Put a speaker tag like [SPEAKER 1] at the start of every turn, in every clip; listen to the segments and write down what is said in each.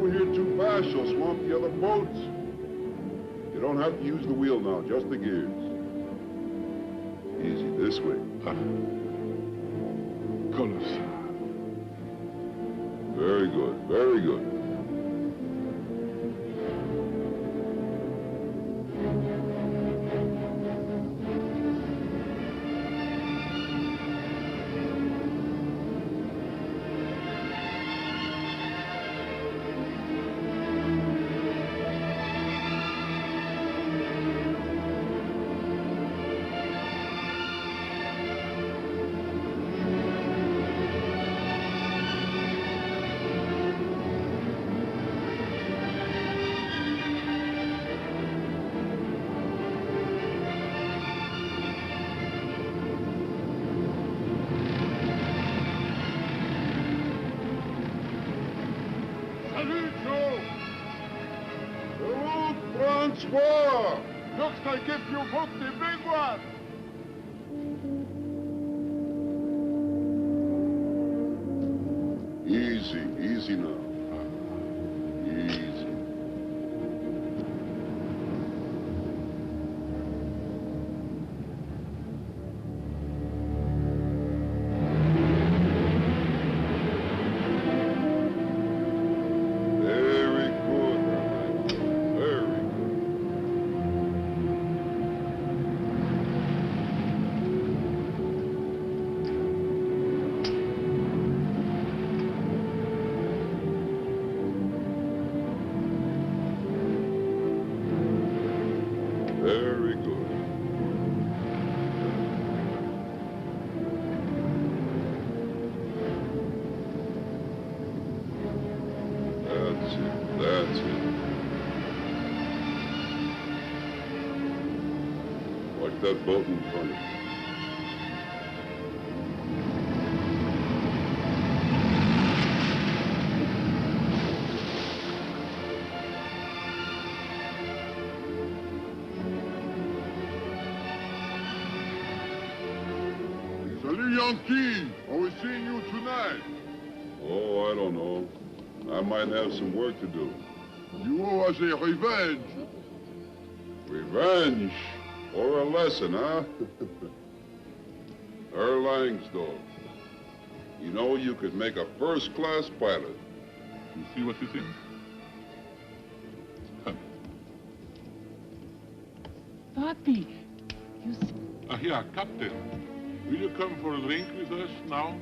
[SPEAKER 1] over here too fast, you'll swamp the other boats. You don't have to use the wheel now, just the gears. Easy, this way.
[SPEAKER 2] Colors.
[SPEAKER 1] Very good, very good.
[SPEAKER 2] Looks like if you hook the big one.
[SPEAKER 1] Easy, easy now. Easy. Very good, Rabier. Very good. Very good. That's it, that's it. Watch that boat in front of you.
[SPEAKER 2] Salut, Yankee. Are we seeing you tonight?
[SPEAKER 1] Oh, I don't know. I might have some work to do.
[SPEAKER 2] You owe us a revenge.
[SPEAKER 1] Revenge? Or a lesson, huh? Langsdorff. You know, you could make a first-class pilot.
[SPEAKER 2] You see what you think?
[SPEAKER 3] Papi, you see...
[SPEAKER 2] Here, Captain. Will you come for a drink with us now?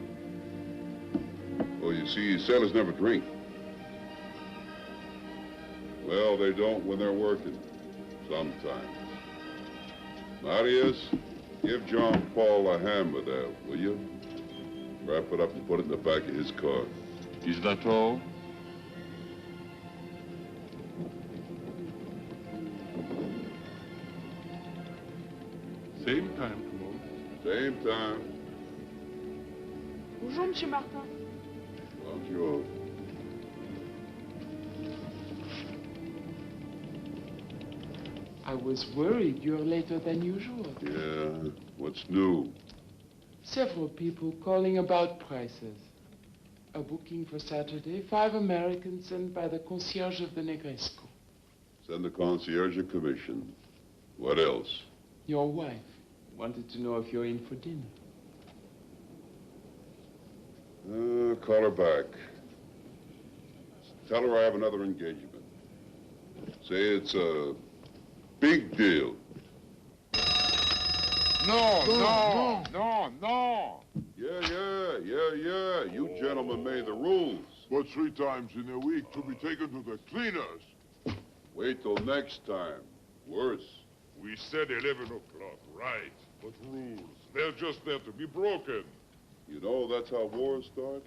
[SPEAKER 1] Oh, you see, sailors never drink. Well, they don't when they're working. Sometimes. Marius, give John Paul a hand with that, will you? Wrap it up and put it in the back of his car.
[SPEAKER 2] Is that all? Same time tomorrow.
[SPEAKER 1] Same time.
[SPEAKER 3] Bonjour, Monsieur Martin.
[SPEAKER 1] Bonjour.
[SPEAKER 3] I was worried you're later than usual.
[SPEAKER 1] Yeah, what's new?
[SPEAKER 3] Several people calling about prices. A booking for Saturday, 5 Americans sent by the concierge of the Negresco.
[SPEAKER 1] Send the concierge a commission. What else?
[SPEAKER 3] Your wife wanted to know if you're in for dinner.
[SPEAKER 1] Call her back. Tell her I have another engagement. Say it's a big deal.
[SPEAKER 2] No.
[SPEAKER 1] Yeah. You gentlemen made the rules.
[SPEAKER 2] But 3 times in a week to be taken to the cleaners.
[SPEAKER 1] Wait till next time. Worse.
[SPEAKER 2] We said 11 o'clock, right? But rules, they're just there to be broken.
[SPEAKER 1] You know that's how wars start?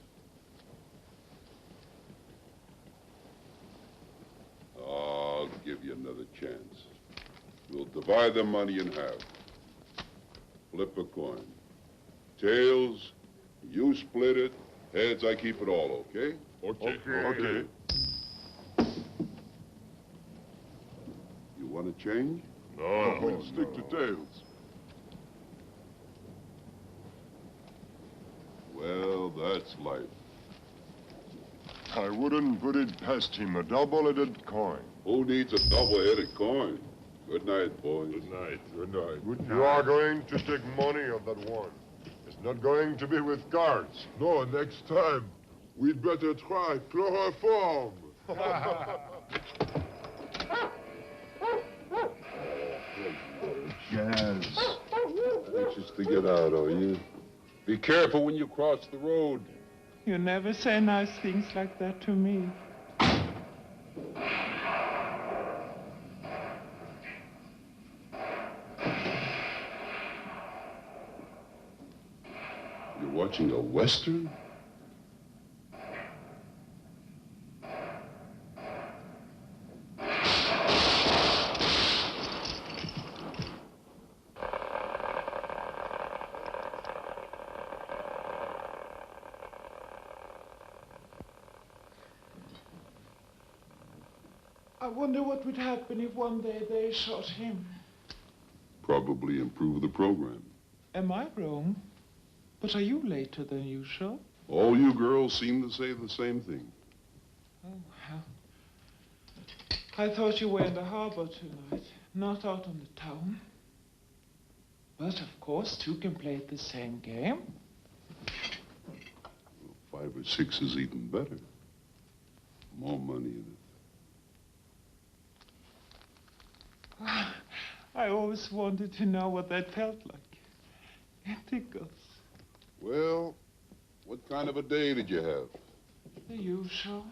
[SPEAKER 1] I'll give you another chance. We'll divide the money in half. Flip a coin. Tails, you split it. Heads, I keep it all, okay?
[SPEAKER 2] Okay.
[SPEAKER 1] You want to change?
[SPEAKER 2] No, we'll stick to tails.
[SPEAKER 1] Well, that's life.
[SPEAKER 2] I wouldn't put it past him, a double-headed coin.
[SPEAKER 1] Who needs a double-headed coin? Good night, boys.
[SPEAKER 2] Good night, good night. Good night. You are going to take money of that one. It's not going to be with cards.
[SPEAKER 1] No, next time, we'd better try chloroform.
[SPEAKER 2] Jazz.
[SPEAKER 1] Anxious to get out, are you? Be careful when you cross the road.
[SPEAKER 3] You never say nice things like that to me.
[SPEAKER 1] You're watching a Western?
[SPEAKER 3] I wonder what would happen if one day they shot him.
[SPEAKER 1] Probably improve the program.
[SPEAKER 3] Am I wrong? But are you later than usual?
[SPEAKER 1] All you girls seem to say the same thing.
[SPEAKER 3] Oh, well. I thought you were in the harbor tonight, not out on the town. But, of course, two can play at the same game.
[SPEAKER 1] 5 or 6 is even better. More money in it.
[SPEAKER 3] I always wanted to know what that felt like. It tickles.
[SPEAKER 1] Well, what kind of a day did you have?
[SPEAKER 3] The usual.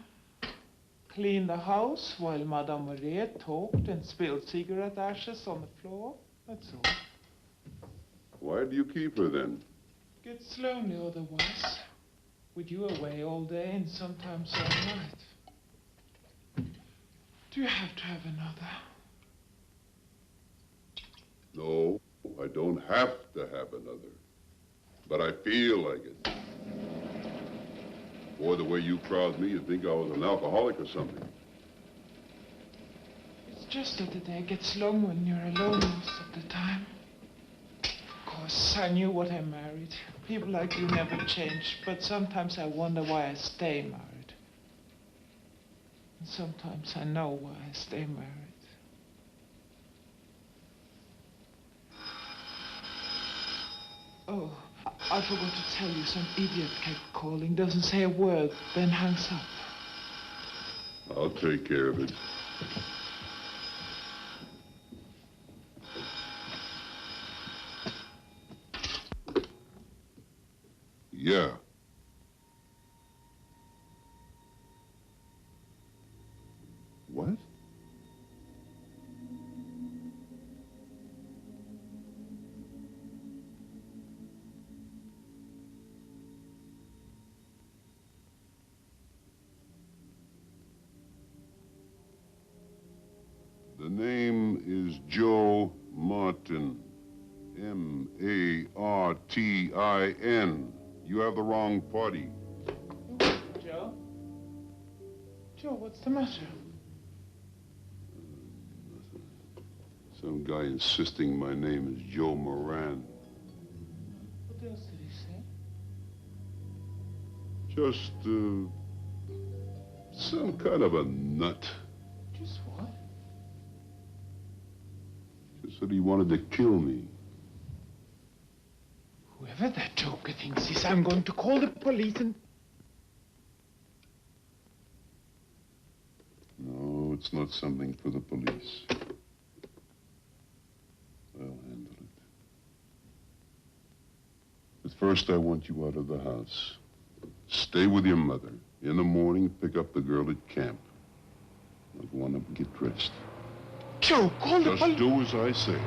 [SPEAKER 3] Cleaned the house while Madame Marie talked and spilled cigarette ashes on the floor. That's all.
[SPEAKER 1] Why do you keep her then?
[SPEAKER 3] Gets lonely otherwise. With you away all day and sometimes all night. Do you have to have another?
[SPEAKER 1] No, I don't have to have another. But I feel like it. Boy, the way you crowd me, you'd think I was an alcoholic or something.
[SPEAKER 3] It's just that the day gets long when you're alone most of the time. Of course, I knew what I married. People like you never change, but sometimes I wonder why I stay married. And sometimes I know why I stay married. Oh, I forgot to tell you, some idiot kept calling, doesn't say a word, then hangs up.
[SPEAKER 1] I'll take care of it. Yeah. What? The name is Joe Martin. M-A-R-T-I-N. You have the wrong party.
[SPEAKER 3] Joe? Joe, what's the matter?
[SPEAKER 1] Some guy insisting my name is Joe Moran.
[SPEAKER 3] What else did he say?
[SPEAKER 1] Just, some kind of a nut.
[SPEAKER 3] Just what?
[SPEAKER 1] Just that he wanted to kill me.
[SPEAKER 3] Whoever that joker thinks is, I'm going to call the police and...
[SPEAKER 1] No, it's not something for the police. I'll handle it. But first, I want you out of the house. Stay with your mother. In the morning, pick up the girl at camp. I'll go on up and get dressed.
[SPEAKER 3] Joe, call the police.
[SPEAKER 1] Just do as I say.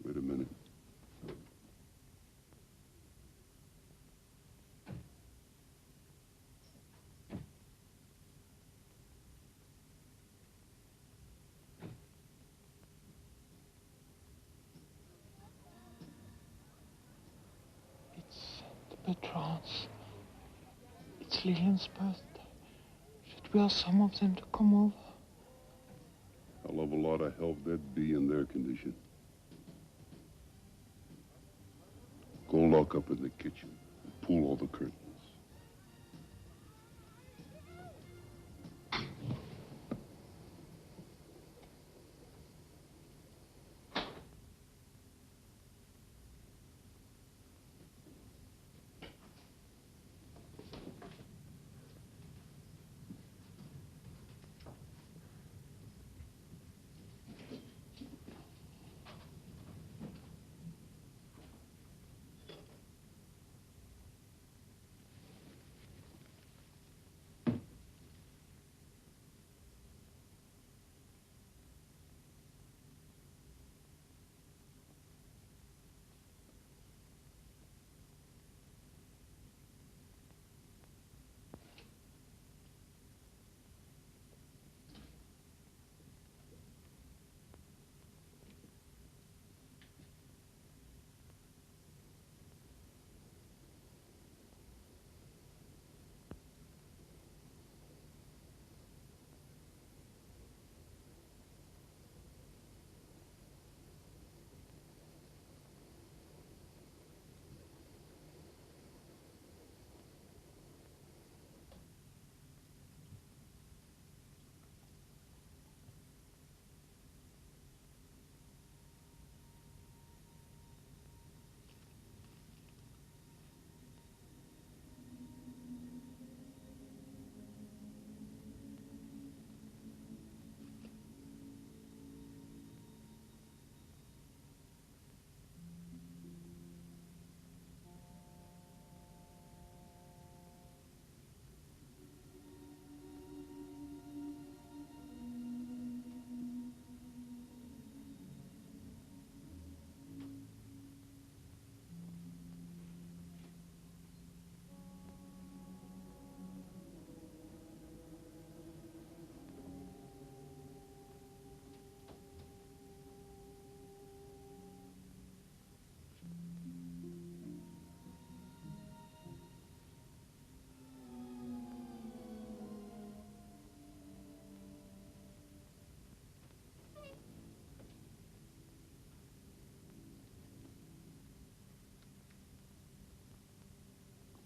[SPEAKER 1] Wait a minute.
[SPEAKER 3] It's the patrons. It's Lillian's birthday. Should we ask some of them to come over?
[SPEAKER 1] Hell of a lot of help there'd be in their condition. Go lock up in the kitchen. pull all the curtains.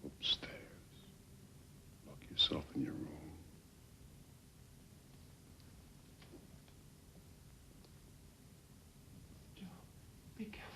[SPEAKER 1] Upstairs. Lock yourself in your room.
[SPEAKER 3] Joe, be careful.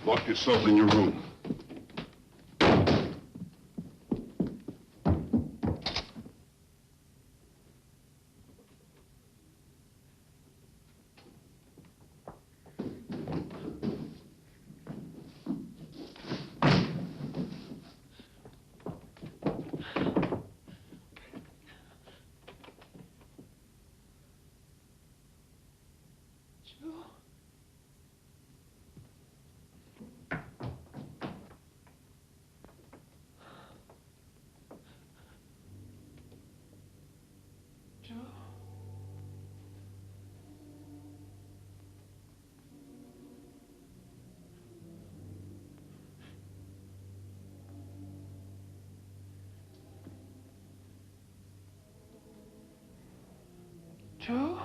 [SPEAKER 1] Lock yourself in your room.
[SPEAKER 3] Joe?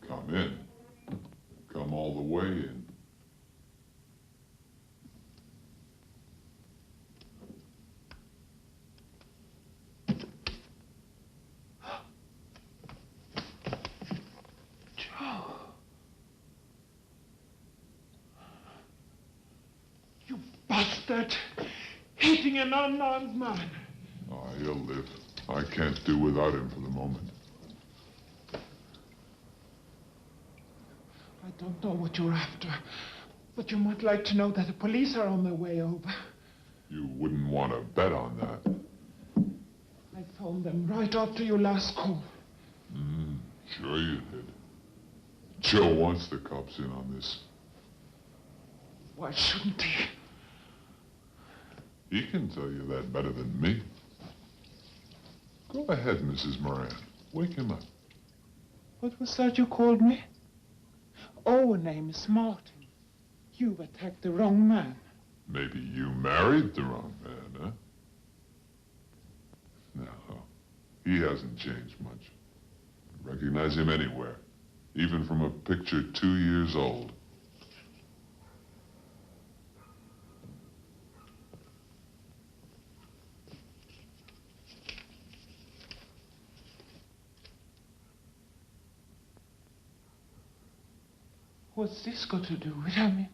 [SPEAKER 1] Come in. Come all the way in.
[SPEAKER 3] Joe. that hitting an unarmed man?
[SPEAKER 4] Oh, he'll live. I can't do without him for the moment.
[SPEAKER 3] I don't know what you're after, but you might like to know that the police are on their way over.
[SPEAKER 4] You wouldn't want to bet on that.
[SPEAKER 3] I phoned them right after your last call.
[SPEAKER 4] Sure you did. Joe wants the cops in on this.
[SPEAKER 3] Why shouldn't he?
[SPEAKER 4] He can tell you that better than me. Go ahead, Mrs. Moran. Wake him up.
[SPEAKER 3] What was that you called me? Oh, her name is Martin. You've attacked the wrong man.
[SPEAKER 4] Maybe you married the wrong man, huh? No, he hasn't changed much. I recognize him anywhere, even from a picture 2 years old.
[SPEAKER 3] What's this got to do with it? I mean?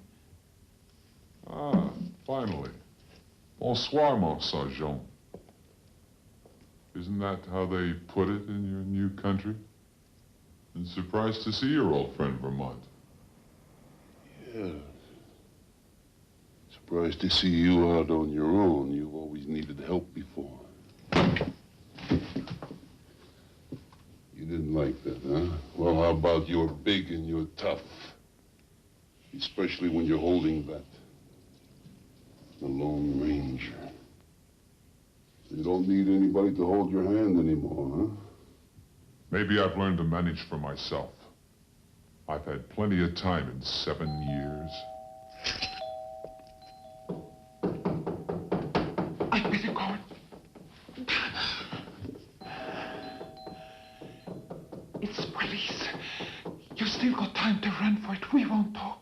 [SPEAKER 4] Ah, finally. Bonsoir, mon sergent. Isn't that how they put it in your new country? And surprised to see your old friend Vermont.
[SPEAKER 1] Yeah. Surprised to see you out on your own. You've always needed help before. You didn't like that, huh? Well, how about you're big and you're tough? Especially when you're holding that. The Lone Ranger. You don't need anybody to hold your hand anymore, huh?
[SPEAKER 4] Maybe I've learned to manage for myself. I've had plenty of time in 7 years.
[SPEAKER 3] I'd better go. It's the police. You've still got time to run for it. We won't talk.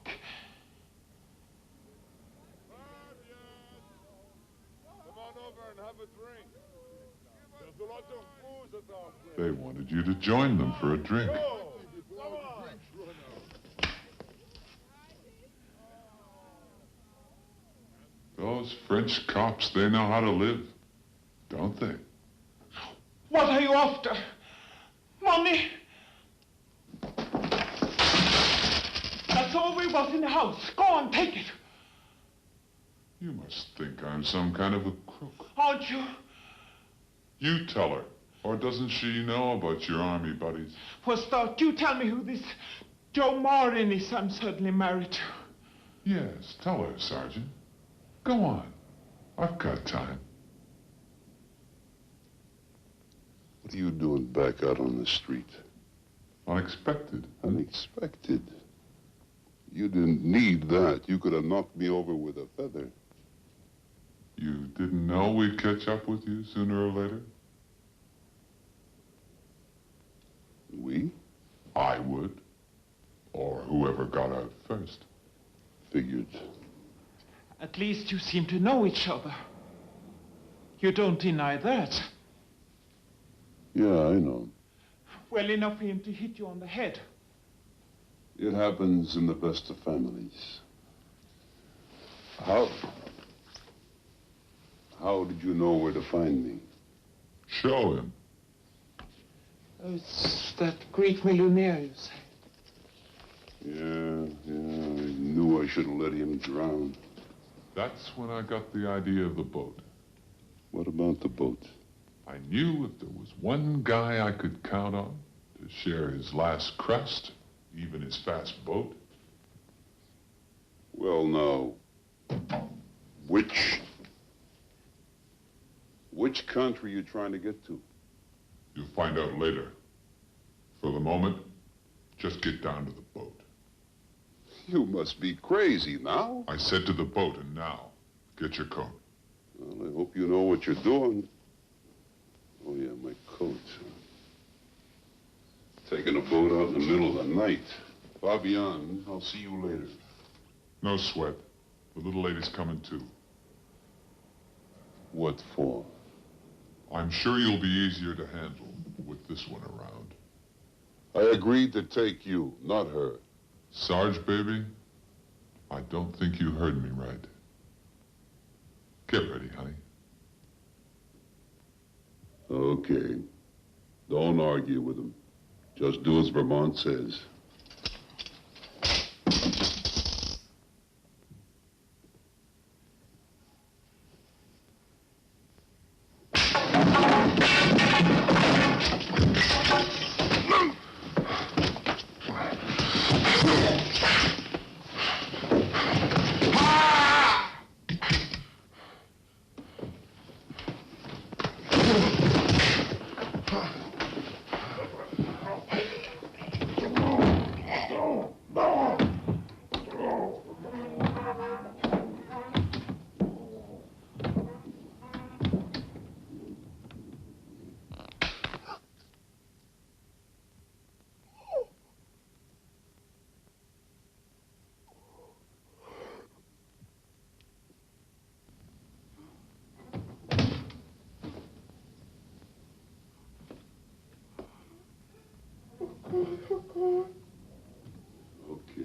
[SPEAKER 4] They wanted you to join them for a drink. Those French cops, they know how to live, don't they?
[SPEAKER 3] What are you after? Money? That's all we want in the house. Go on, take it.
[SPEAKER 4] You must think I'm some kind of a crook.
[SPEAKER 3] Aren't you?
[SPEAKER 4] You tell her. Or doesn't she know about your army buddies?
[SPEAKER 3] For a start, you tell me who this Joe Marin is I'm suddenly married to.
[SPEAKER 4] Yes, tell her, Sergeant. Go on. I've got time.
[SPEAKER 1] What are you doing back out on the street?
[SPEAKER 4] Unexpected.
[SPEAKER 1] Unexpected? You didn't need that. You could have knocked me over with a feather.
[SPEAKER 4] You didn't know we'd catch up with you sooner or later?
[SPEAKER 1] We?
[SPEAKER 4] I would. Or whoever got out first.
[SPEAKER 1] Figured.
[SPEAKER 3] At least you seem to know each other. You don't deny that.
[SPEAKER 1] Yeah, I know.
[SPEAKER 3] Well enough for him to hit you on the head.
[SPEAKER 1] It happens in the best of families. How did you know where to find me?
[SPEAKER 4] Show him.
[SPEAKER 3] Oh, it's that Greek millionaire, you say?
[SPEAKER 1] Yeah, I knew I should have let him drown.
[SPEAKER 4] That's when I got the idea of the boat.
[SPEAKER 1] What about the boat?
[SPEAKER 4] I knew if there was one guy I could count on to share his last crust, even his fast boat.
[SPEAKER 1] Well, now, which country are you trying to get to?
[SPEAKER 4] You'll find out later. For the moment, just get down to the boat.
[SPEAKER 1] You must be crazy now.
[SPEAKER 4] I said to the boat, and now, get your coat.
[SPEAKER 1] Well, I hope you know what you're doing. Oh, yeah, my coat. Taking a boat out in the middle of the night. Fabian, I'll see you later.
[SPEAKER 4] No sweat. The little lady's coming too.
[SPEAKER 1] What for?
[SPEAKER 4] I'm sure you'll be easier to handle with this one around.
[SPEAKER 1] I agreed to take you, not her.
[SPEAKER 4] Sarge, baby, I don't think you heard me right. Get ready, honey.
[SPEAKER 1] Okay. Don't argue with him. Just do as Vermont says.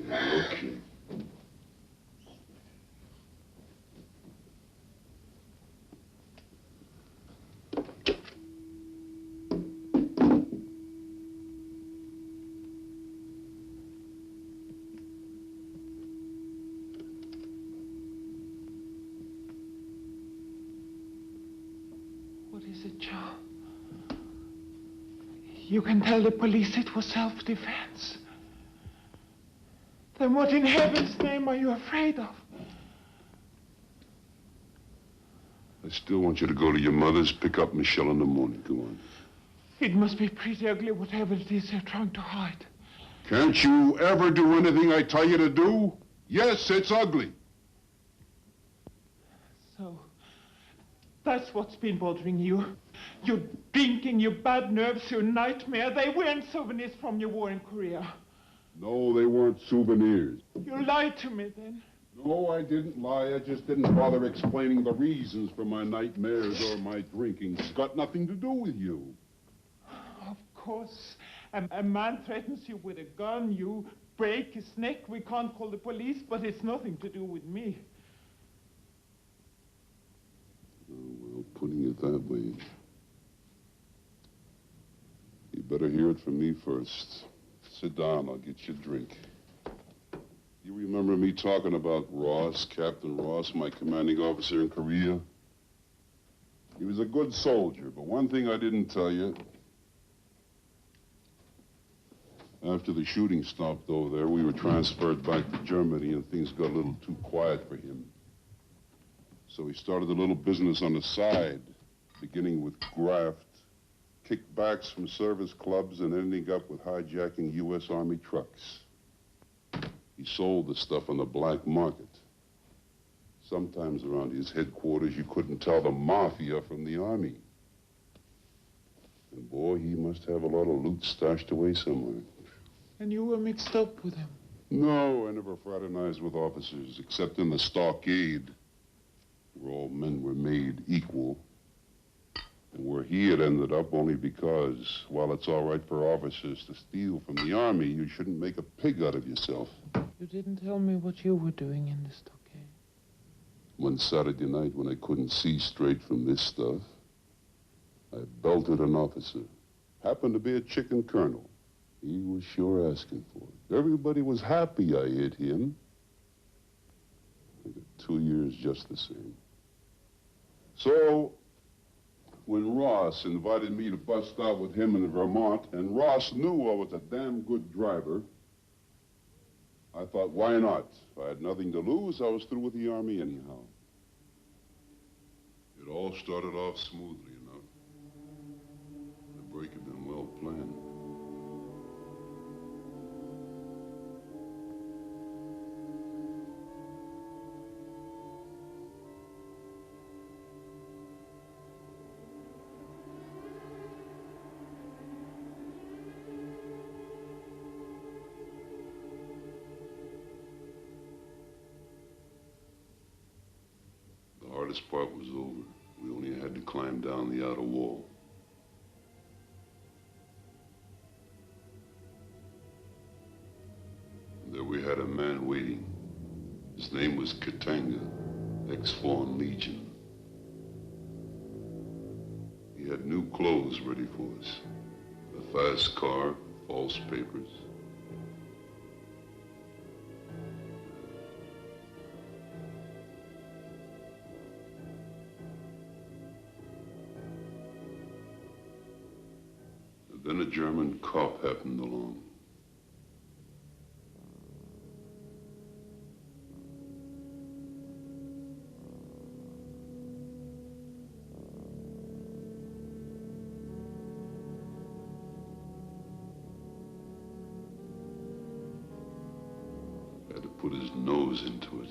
[SPEAKER 1] Okay.
[SPEAKER 3] What is it, Joe? You can tell the police it was self-defense. Then what in heaven's name are you afraid of?
[SPEAKER 1] I still want you to go to your mother's, pick up Michelle in the morning. Come on.
[SPEAKER 3] It must be pretty ugly, whatever it is they're trying to hide.
[SPEAKER 1] Can't you ever do anything I tell you to do? Yes, it's ugly.
[SPEAKER 3] So, that's what's been bothering you. Your drinking, your bad nerves, your nightmare. They weren't souvenirs from your war in Korea.
[SPEAKER 1] No, they weren't souvenirs.
[SPEAKER 3] You lied to me then.
[SPEAKER 1] No, I didn't lie. I just didn't bother explaining the reasons for my nightmares or my drinking. It's got nothing to do with you.
[SPEAKER 3] Of course. A man threatens you with a gun. You break his neck. We can't call the police, but it's nothing to do with me.
[SPEAKER 1] Oh, well, putting it that way. You better hear it from me first. Sit down. I'll get you a drink. You remember me talking about Ross, Captain Ross, my commanding officer in Korea? He was a good soldier, but one thing I didn't tell you. After the shooting stopped over there, we were transferred back to Germany, and things got a little too quiet for him. So he started a little business on the side, beginning with graft, kickbacks from service clubs, and ending up with hijacking U.S. Army trucks. He sold the stuff on the black market. Sometimes around his headquarters, you couldn't tell the mafia from the army. And boy, he must have a lot of loot stashed away somewhere.
[SPEAKER 3] And you were mixed up with him?
[SPEAKER 1] No, I never fraternized with officers, except in the stockade, where all men were made equal. And where he had ended up only because, while it's all right for officers to steal from the army, you shouldn't make a pig out of yourself.
[SPEAKER 3] You didn't tell me what you were doing in the stockade.
[SPEAKER 1] One Saturday night when I couldn't see straight from this stuff, I belted an officer. Happened to be a chicken colonel. He was sure asking for it. Everybody was happy I hit him. I got 2 years just the same. So, when Ross invited me to bust out with him in Vermont, and Ross knew I was a damn good driver, I thought, why not? If I had nothing to lose, I was through with the Army anyhow. It all started off smoothly enough. The break had been well planned. The hardest part was over. We only had to climb down the outer wall. And there we had a man waiting. His name was Katanga, ex-Foreign Legion. have new clothes ready for us. A fast car, false papers. And then a German cop happened along. Put his nose into it.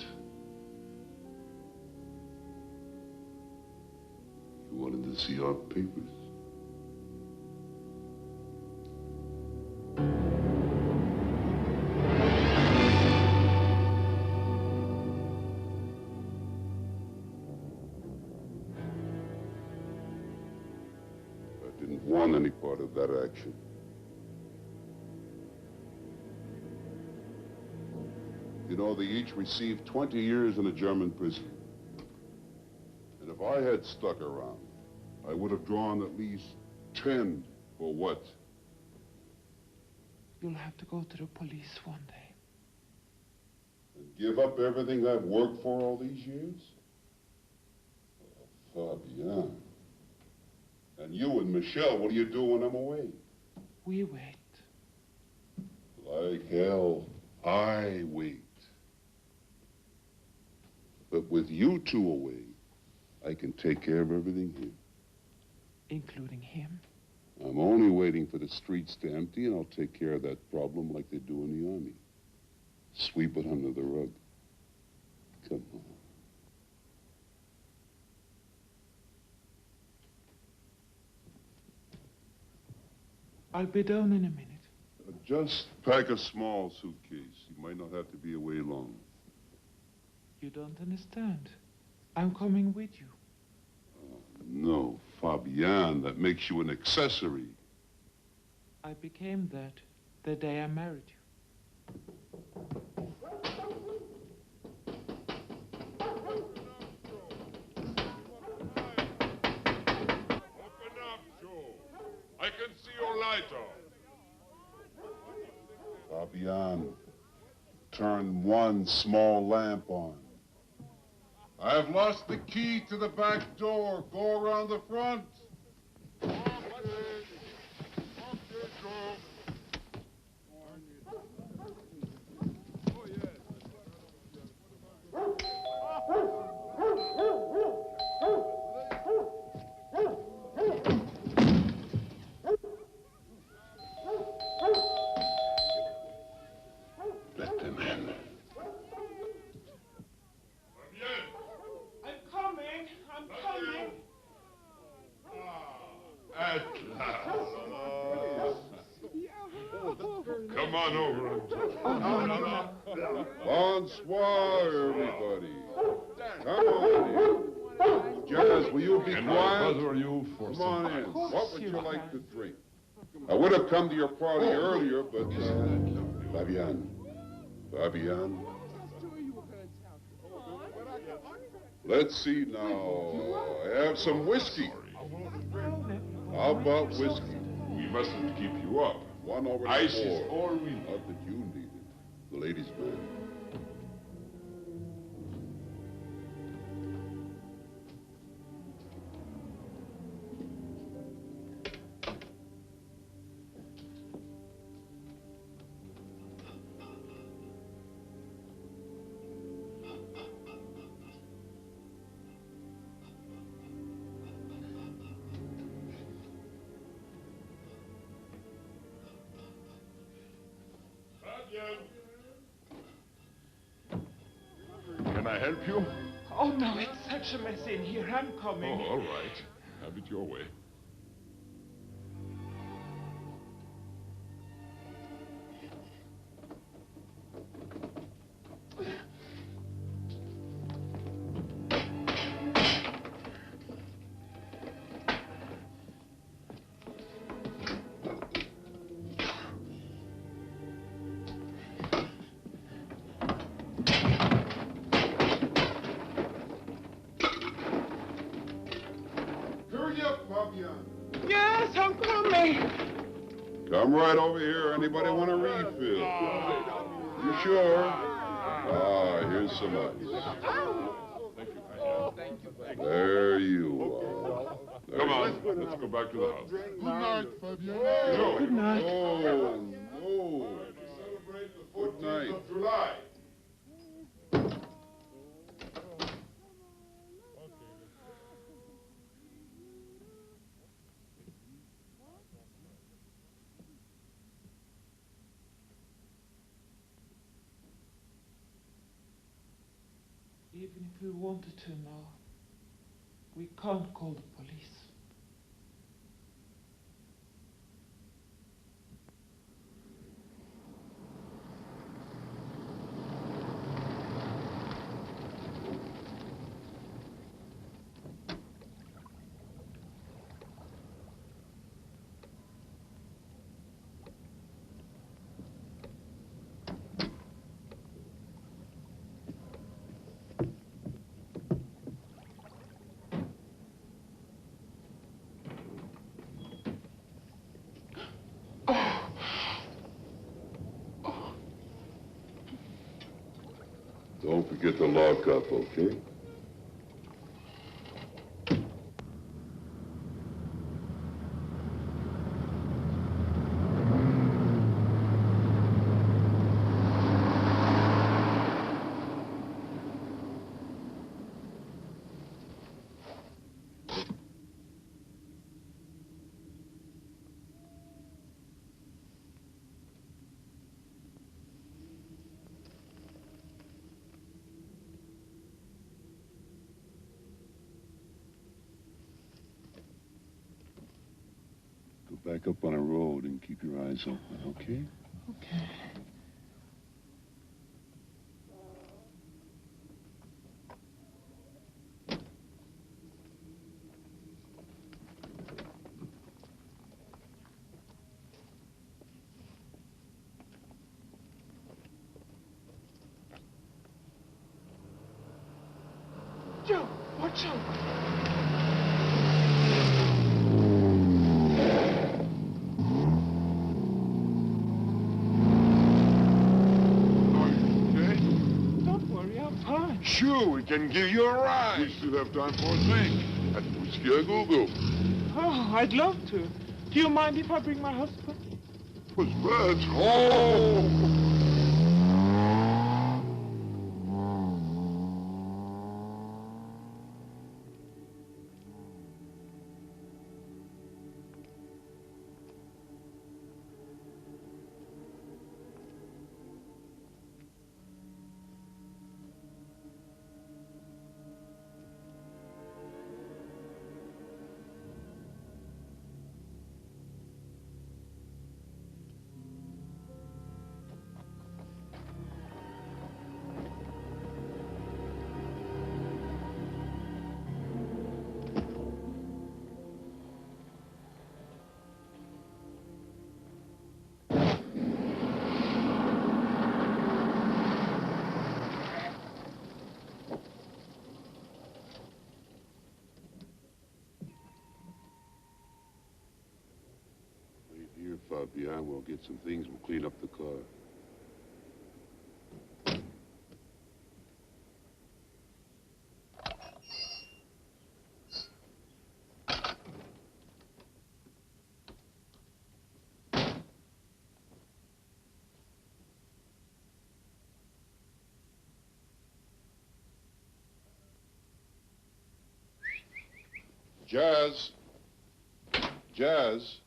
[SPEAKER 1] He wanted to see our papers. I didn't want any part of that action. You know, they each received 20 years in a German prison. And if I had stuck around, I would have drawn at least 10 for what?
[SPEAKER 3] You'll have to go to the police one day.
[SPEAKER 1] And give up everything I've worked for all these years? Oh, Fabian. And you and Michelle, what do you do when I'm away?
[SPEAKER 3] We wait.
[SPEAKER 1] Like hell, I wait. But with you two away, I can take care of everything here.
[SPEAKER 3] Including him?
[SPEAKER 1] I'm only waiting for the streets to empty, and I'll take care of that problem like they do in the army. Sweep it under the rug. Come on.
[SPEAKER 3] I'll be down in a minute.
[SPEAKER 1] Just pack a small suitcase. You might not have to be away long.
[SPEAKER 3] You don't understand. I'm coming with you.
[SPEAKER 1] No, Fabian, that makes you an accessory.
[SPEAKER 3] I became that the day I married you.
[SPEAKER 1] Open up, Joe. I can see your lighter. Fabian, turn one small lamp on. I've lost the key to the back door. Go around the front. Let them in.
[SPEAKER 3] I'm coming.
[SPEAKER 1] At last. Come on over and bonsoir, everybody. Come on in. Jazz, will you be
[SPEAKER 4] Can
[SPEAKER 1] quiet?
[SPEAKER 4] I bother you for
[SPEAKER 1] Come
[SPEAKER 4] some
[SPEAKER 1] on in.
[SPEAKER 3] Of course
[SPEAKER 1] What would
[SPEAKER 3] you
[SPEAKER 1] you like
[SPEAKER 3] can.
[SPEAKER 1] to drink? I would have come to your party earlier, but... Fabian. Fabian. Let's see now. I have some whiskey. How about whiskey?
[SPEAKER 4] We mustn't keep you up.
[SPEAKER 1] One over the
[SPEAKER 4] Ice is
[SPEAKER 1] floor.
[SPEAKER 4] all we need.
[SPEAKER 1] Not that you need it. The ladies' man.
[SPEAKER 4] Can I help you?
[SPEAKER 3] Oh, no, it's such a mess in here. I'm coming.
[SPEAKER 4] Oh, all right. Have it your way.
[SPEAKER 1] I'm right over here. Anybody want a refill? You sure? Ah, here's some ice. There you are. There
[SPEAKER 4] Come
[SPEAKER 1] you
[SPEAKER 4] on,
[SPEAKER 1] are.
[SPEAKER 4] let's go back to the house.
[SPEAKER 2] Good night, Fabian.
[SPEAKER 1] No,
[SPEAKER 3] Good night.
[SPEAKER 1] No, no. Celebrate the 14th of July.
[SPEAKER 3] Even if we wanted to now, we can't call the police.
[SPEAKER 1] Don't forget to lock up, okay? Go back up on a road and keep your eyes open, okay?
[SPEAKER 3] Okay. Joe, watch out. Don't worry, I'm fine.
[SPEAKER 2] Sure, we can give you a ride.
[SPEAKER 4] We still have time for a drink. At Whiskey a Go-Go.
[SPEAKER 3] Oh, I'd love to. Do you mind if I bring my husband?
[SPEAKER 4] Was bad. Oh!
[SPEAKER 1] Here, Fabian, we'll get some things. We'll clean up the car. Jazz. Jazz.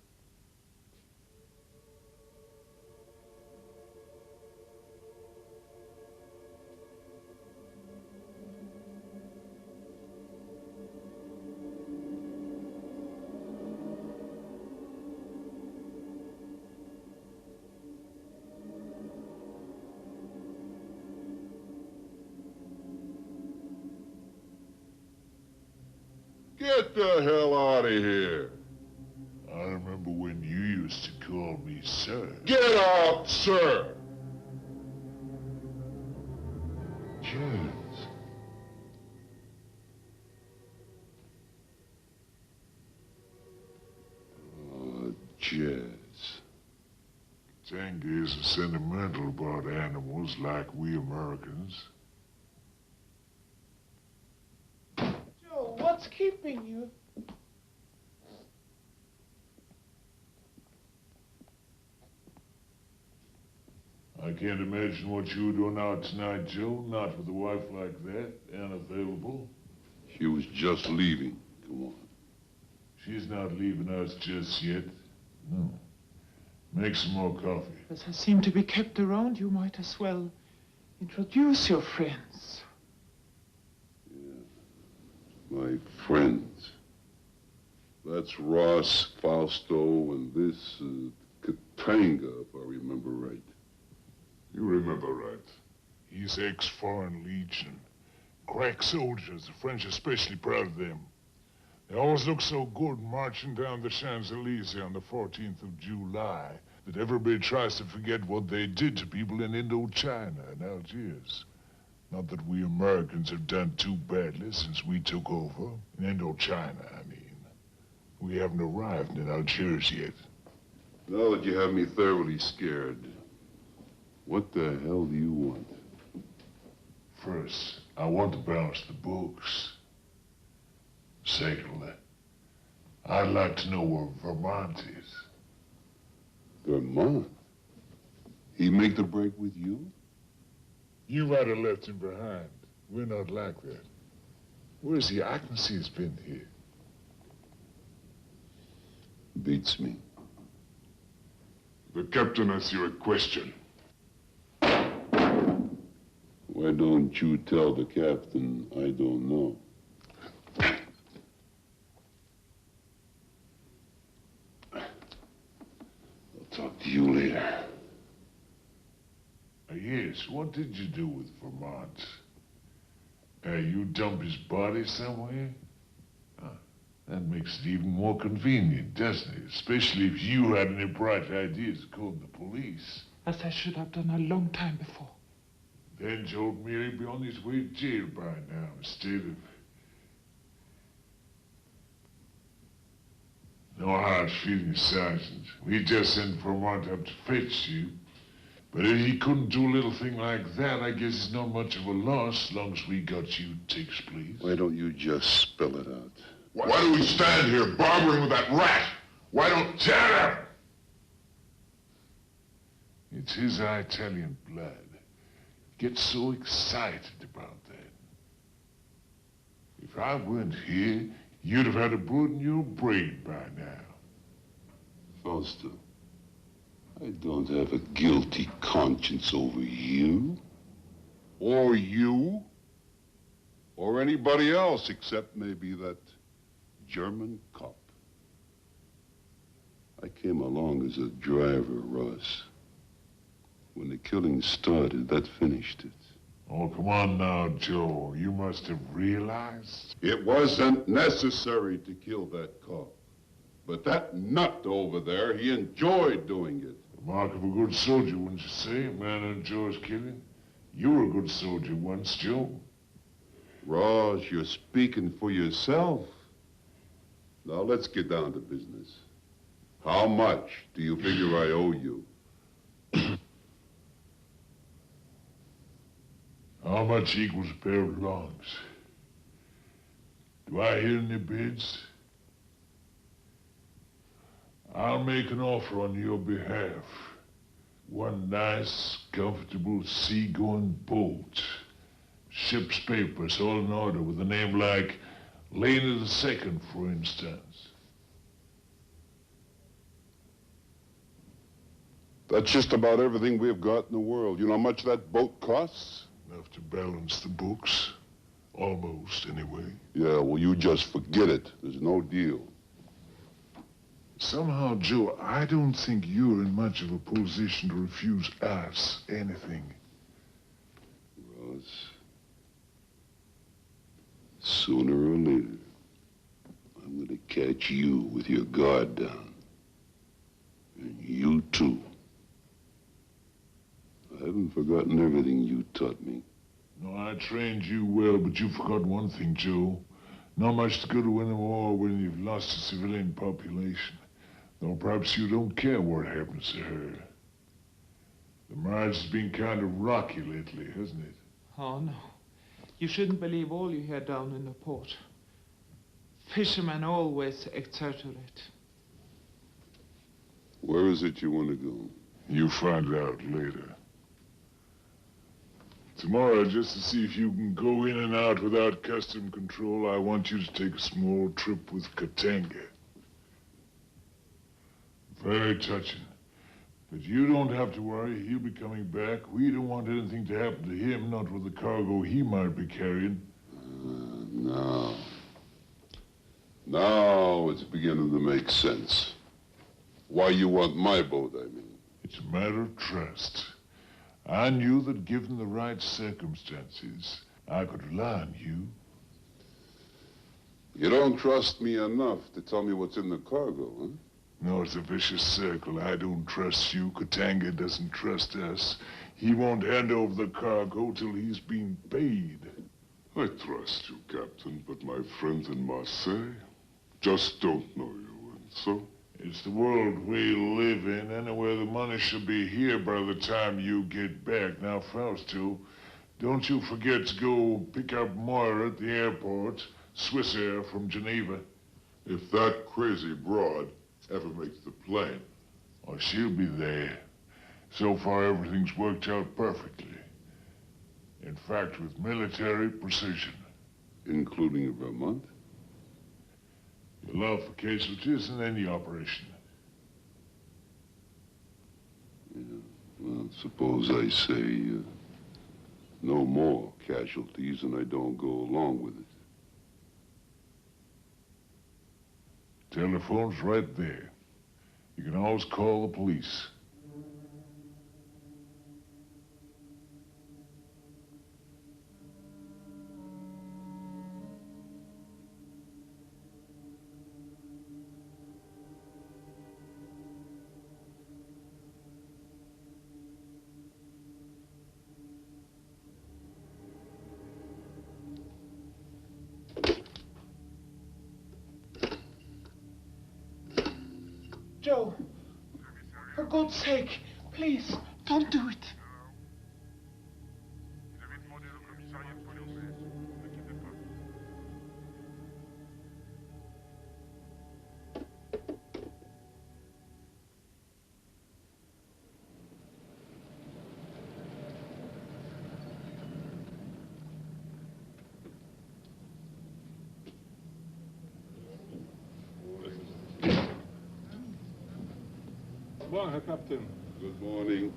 [SPEAKER 1] Get the hell out of here.
[SPEAKER 4] I remember when you used to call me sir.
[SPEAKER 1] Get out, sir.
[SPEAKER 4] Jazz.
[SPEAKER 1] Oh, Jazz.
[SPEAKER 5] Tanga isn't sentimental about animals like we Americans.
[SPEAKER 3] Joe, what's keeping you?
[SPEAKER 5] I can't imagine what you were doing out tonight, Joe. Not with a wife like that, unavailable.
[SPEAKER 1] She was just leaving. Come on.
[SPEAKER 5] She's not leaving us just yet. No. Make some more coffee.
[SPEAKER 3] As I seem to be kept around, you might as well introduce your friends.
[SPEAKER 1] Yeah. My friends. That's Ross, Fausto, and this Katanga, if I remember right.
[SPEAKER 5] You remember right. He's ex-Foreign Legion. Crack soldiers. The French are especially proud of them. They always look so good marching down the Champs-Élysées on the 14th of July that everybody tries to forget what they did to people in Indochina and Algiers. Not that we Americans have done too badly since we took over. In Indochina, I mean. We haven't arrived in Algiers yet.
[SPEAKER 1] Now that you have me thoroughly scared, what the hell do you want?
[SPEAKER 5] First, I want to balance the books. Secondly, I'd like to know where Vermont is.
[SPEAKER 1] Vermont? He make the break with you?
[SPEAKER 5] You might have left him behind. We're not like that. Where is he? I can see he's been here.
[SPEAKER 1] Beats me.
[SPEAKER 4] The captain asks you a question.
[SPEAKER 1] Why don't you tell the captain I don't know? I'll talk to you later.
[SPEAKER 5] Yes, what did you do with Vermont? You dump his body somewhere? That makes it even more convenient, doesn't it? Especially if you had any bright ideas to call the police.
[SPEAKER 3] As I should have done a long time before.
[SPEAKER 5] Then Joe merely be on his way to jail by now, instead of... No hard feelings, Sergeant. We just sent Vermont up to fetch you. But if he couldn't do a little thing like that, I guess it's not much of a loss, as long as we got you takes place.
[SPEAKER 1] Why don't you just spell it out?
[SPEAKER 4] Why do we stand here barbering with that rat? Why don't... Shut up!
[SPEAKER 5] It's his Italian blood. Gets so excited about that. If I weren't here, you'd have had a bullet in your brain by now.
[SPEAKER 1] Fausto, I don't have a guilty conscience over you. Or you. Or anybody else except maybe that German cop. I came along as a driver, Ross. When the killing started, that finished it.
[SPEAKER 5] Oh, come on now, Joe. You must have realized.
[SPEAKER 1] It wasn't necessary to kill that cop. But that nut over there, he enjoyed doing it.
[SPEAKER 5] The mark of a good soldier, wouldn't you say? A man who enjoys killing. You were a good soldier once, Joe.
[SPEAKER 1] Ross, you're speaking for yourself. Now, let's get down to business. How much do you figure I owe you?
[SPEAKER 5] How much equals a pair of lungs? Do I hear any bids? I'll make an offer on your behalf. One nice, comfortable, sea-going boat. Ship's papers all in order with a name like Lena II, for instance.
[SPEAKER 1] That's just about everything we've got in the world. You know how much that boat costs?
[SPEAKER 5] Enough to balance the books. Almost, anyway.
[SPEAKER 1] Yeah, well, you just forget it. There's no deal.
[SPEAKER 5] Somehow, Joe, I don't think you're in much of a position to refuse us anything.
[SPEAKER 1] Ross, sooner or later, I'm going to catch you with your guard down. And you, too. I haven't forgotten everything you taught me.
[SPEAKER 5] No, I trained you well, but you forgot one thing, Joe. Not much to go to win a war when you've lost a civilian population. Though perhaps you don't care what happens to her. marriage has been kind of rocky lately, hasn't it?
[SPEAKER 3] Oh, no. You shouldn't believe all you hear down in the port. Fishermen always exaggerate.
[SPEAKER 1] Where is it you want to go?
[SPEAKER 5] You find out later. Tomorrow, just to see if you can go in and out without custom control, I want you to take a small trip with Katanga. Very touching. But you don't have to worry. He'll be coming back. We don't want anything to happen to him, not with the cargo he might be carrying.
[SPEAKER 1] Now it's beginning to make sense. Why you want my boat, I mean.
[SPEAKER 5] It's a matter of trust. I knew that given the right circumstances, I could rely on you.
[SPEAKER 1] You don't trust me enough to tell me what's in the cargo, huh?
[SPEAKER 5] No, it's a vicious circle. I don't trust you. Katanga doesn't trust us. He won't hand over the cargo till he's been paid.
[SPEAKER 1] I trust you, Captain, but my friends in Marseille just don't know you, and so?
[SPEAKER 5] It's the world we live in. Anyway, the money should be here by the time you get back. Now, Fausto, don't you forget to go pick up Moira at the airport, Swiss Air from Geneva.
[SPEAKER 1] If that crazy broad ever makes the plane.
[SPEAKER 5] Oh, she'll be there. So far, everything's worked out perfectly. In fact, with military precision.
[SPEAKER 1] Including Vermont?
[SPEAKER 5] Allow for casualties in any operation.
[SPEAKER 1] Yeah. Well, suppose I say no more casualties and I don't go along with it.
[SPEAKER 5] Telephone's right there. You can always call the police.
[SPEAKER 3] Joe, for God's sake, please, don't do it.
[SPEAKER 6] Herr Captain.
[SPEAKER 1] Good morning.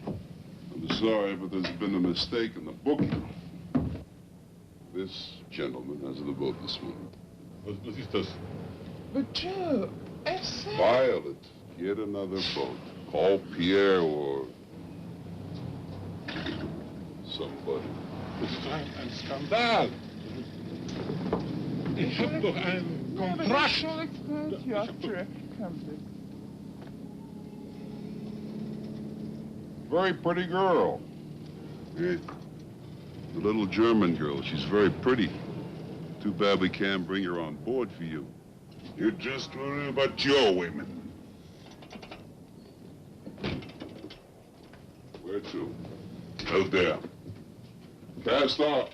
[SPEAKER 1] I'm sorry, but there's been a mistake in the booking. This gentleman has the boat this morning.
[SPEAKER 6] Was ist das?
[SPEAKER 3] But Joe, I said...
[SPEAKER 1] Violet, get another boat. Call Pierre or... somebody.
[SPEAKER 6] Das ist ein Skandal. Ich hab doch einen Kontrakt.
[SPEAKER 3] You have to recognize it.
[SPEAKER 1] Very pretty girl. Yeah. The little German girl. She's very pretty. Too bad we can't bring her on board for you.
[SPEAKER 5] You just worry about your women.
[SPEAKER 1] Where to?
[SPEAKER 5] Out there.
[SPEAKER 1] Cast off.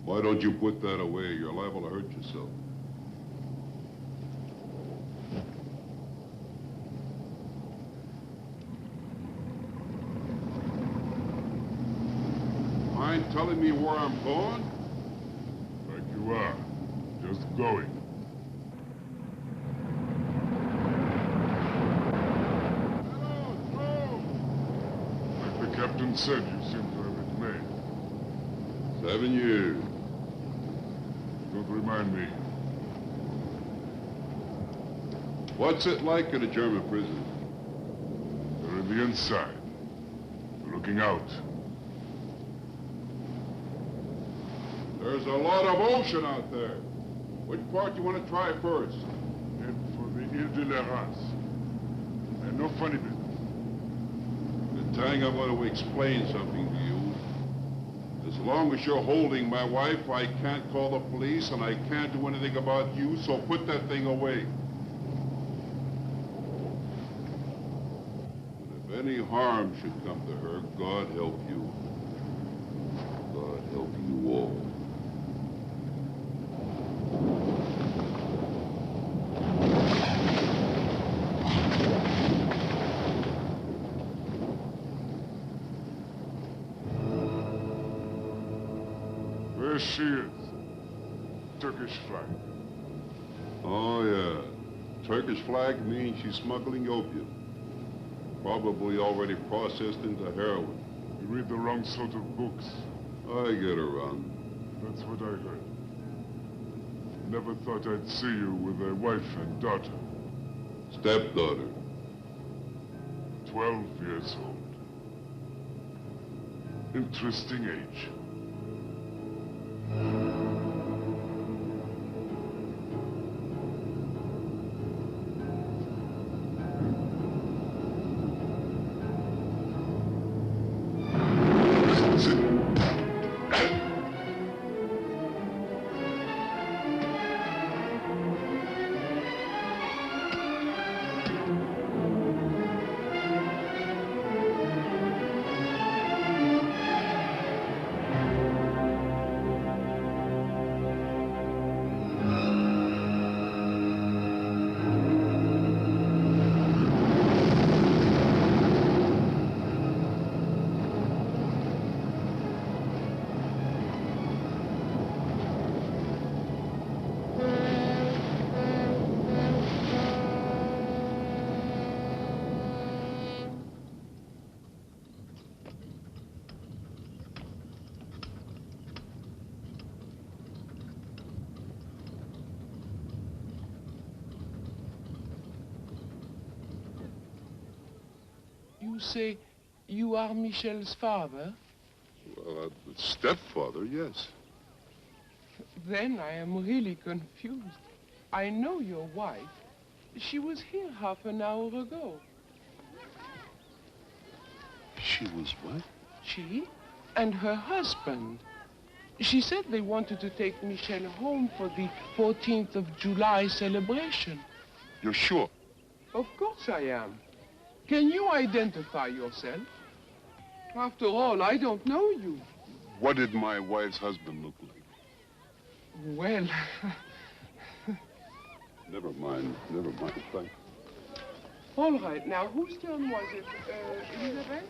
[SPEAKER 1] Why don't you put that away? You're liable to hurt yourself. Mind telling me where I'm going?
[SPEAKER 5] Like you are. Just going.
[SPEAKER 1] Hello, Joe!
[SPEAKER 5] Like the captain said, you seem to have it made.
[SPEAKER 1] 7 years.
[SPEAKER 5] Don't remind me.
[SPEAKER 1] What's it like in a German prison?
[SPEAKER 5] They're in the inside. They're looking out.
[SPEAKER 1] There's a lot of ocean out there. Which part do you want to try first?
[SPEAKER 5] Head for the Ile de la Race. And no funny business.
[SPEAKER 1] Tang, I want to explain something to you. As long as you're holding my wife, I can't call the police and I can't do anything about you, so put that thing away. And if any harm should come to her, God help you. God help you all.
[SPEAKER 5] There she is. Turkish flag.
[SPEAKER 1] Oh, yeah. Turkish flag means she's smuggling opium. Probably already processed into heroin.
[SPEAKER 5] You read the wrong sort of books.
[SPEAKER 1] I get around.
[SPEAKER 5] That's what I heard. Never thought I'd see you with a wife and daughter.
[SPEAKER 1] Stepdaughter.
[SPEAKER 5] 12 years old. Interesting age.
[SPEAKER 3] You say you are Michel's father?
[SPEAKER 1] Well, stepfather, yes.
[SPEAKER 3] Then I am really confused. I know your wife. She was here half an hour ago.
[SPEAKER 1] She was what?
[SPEAKER 3] She and her husband. She said they wanted to take Michel home for the 14th of July celebration.
[SPEAKER 1] You're sure?
[SPEAKER 3] Of course I am. Can you identify yourself? After all, I don't know you.
[SPEAKER 1] What did my wife's husband look like?
[SPEAKER 3] Well...
[SPEAKER 1] Never mind. Thank
[SPEAKER 3] All right, now, whose turn was it? Elizabeth?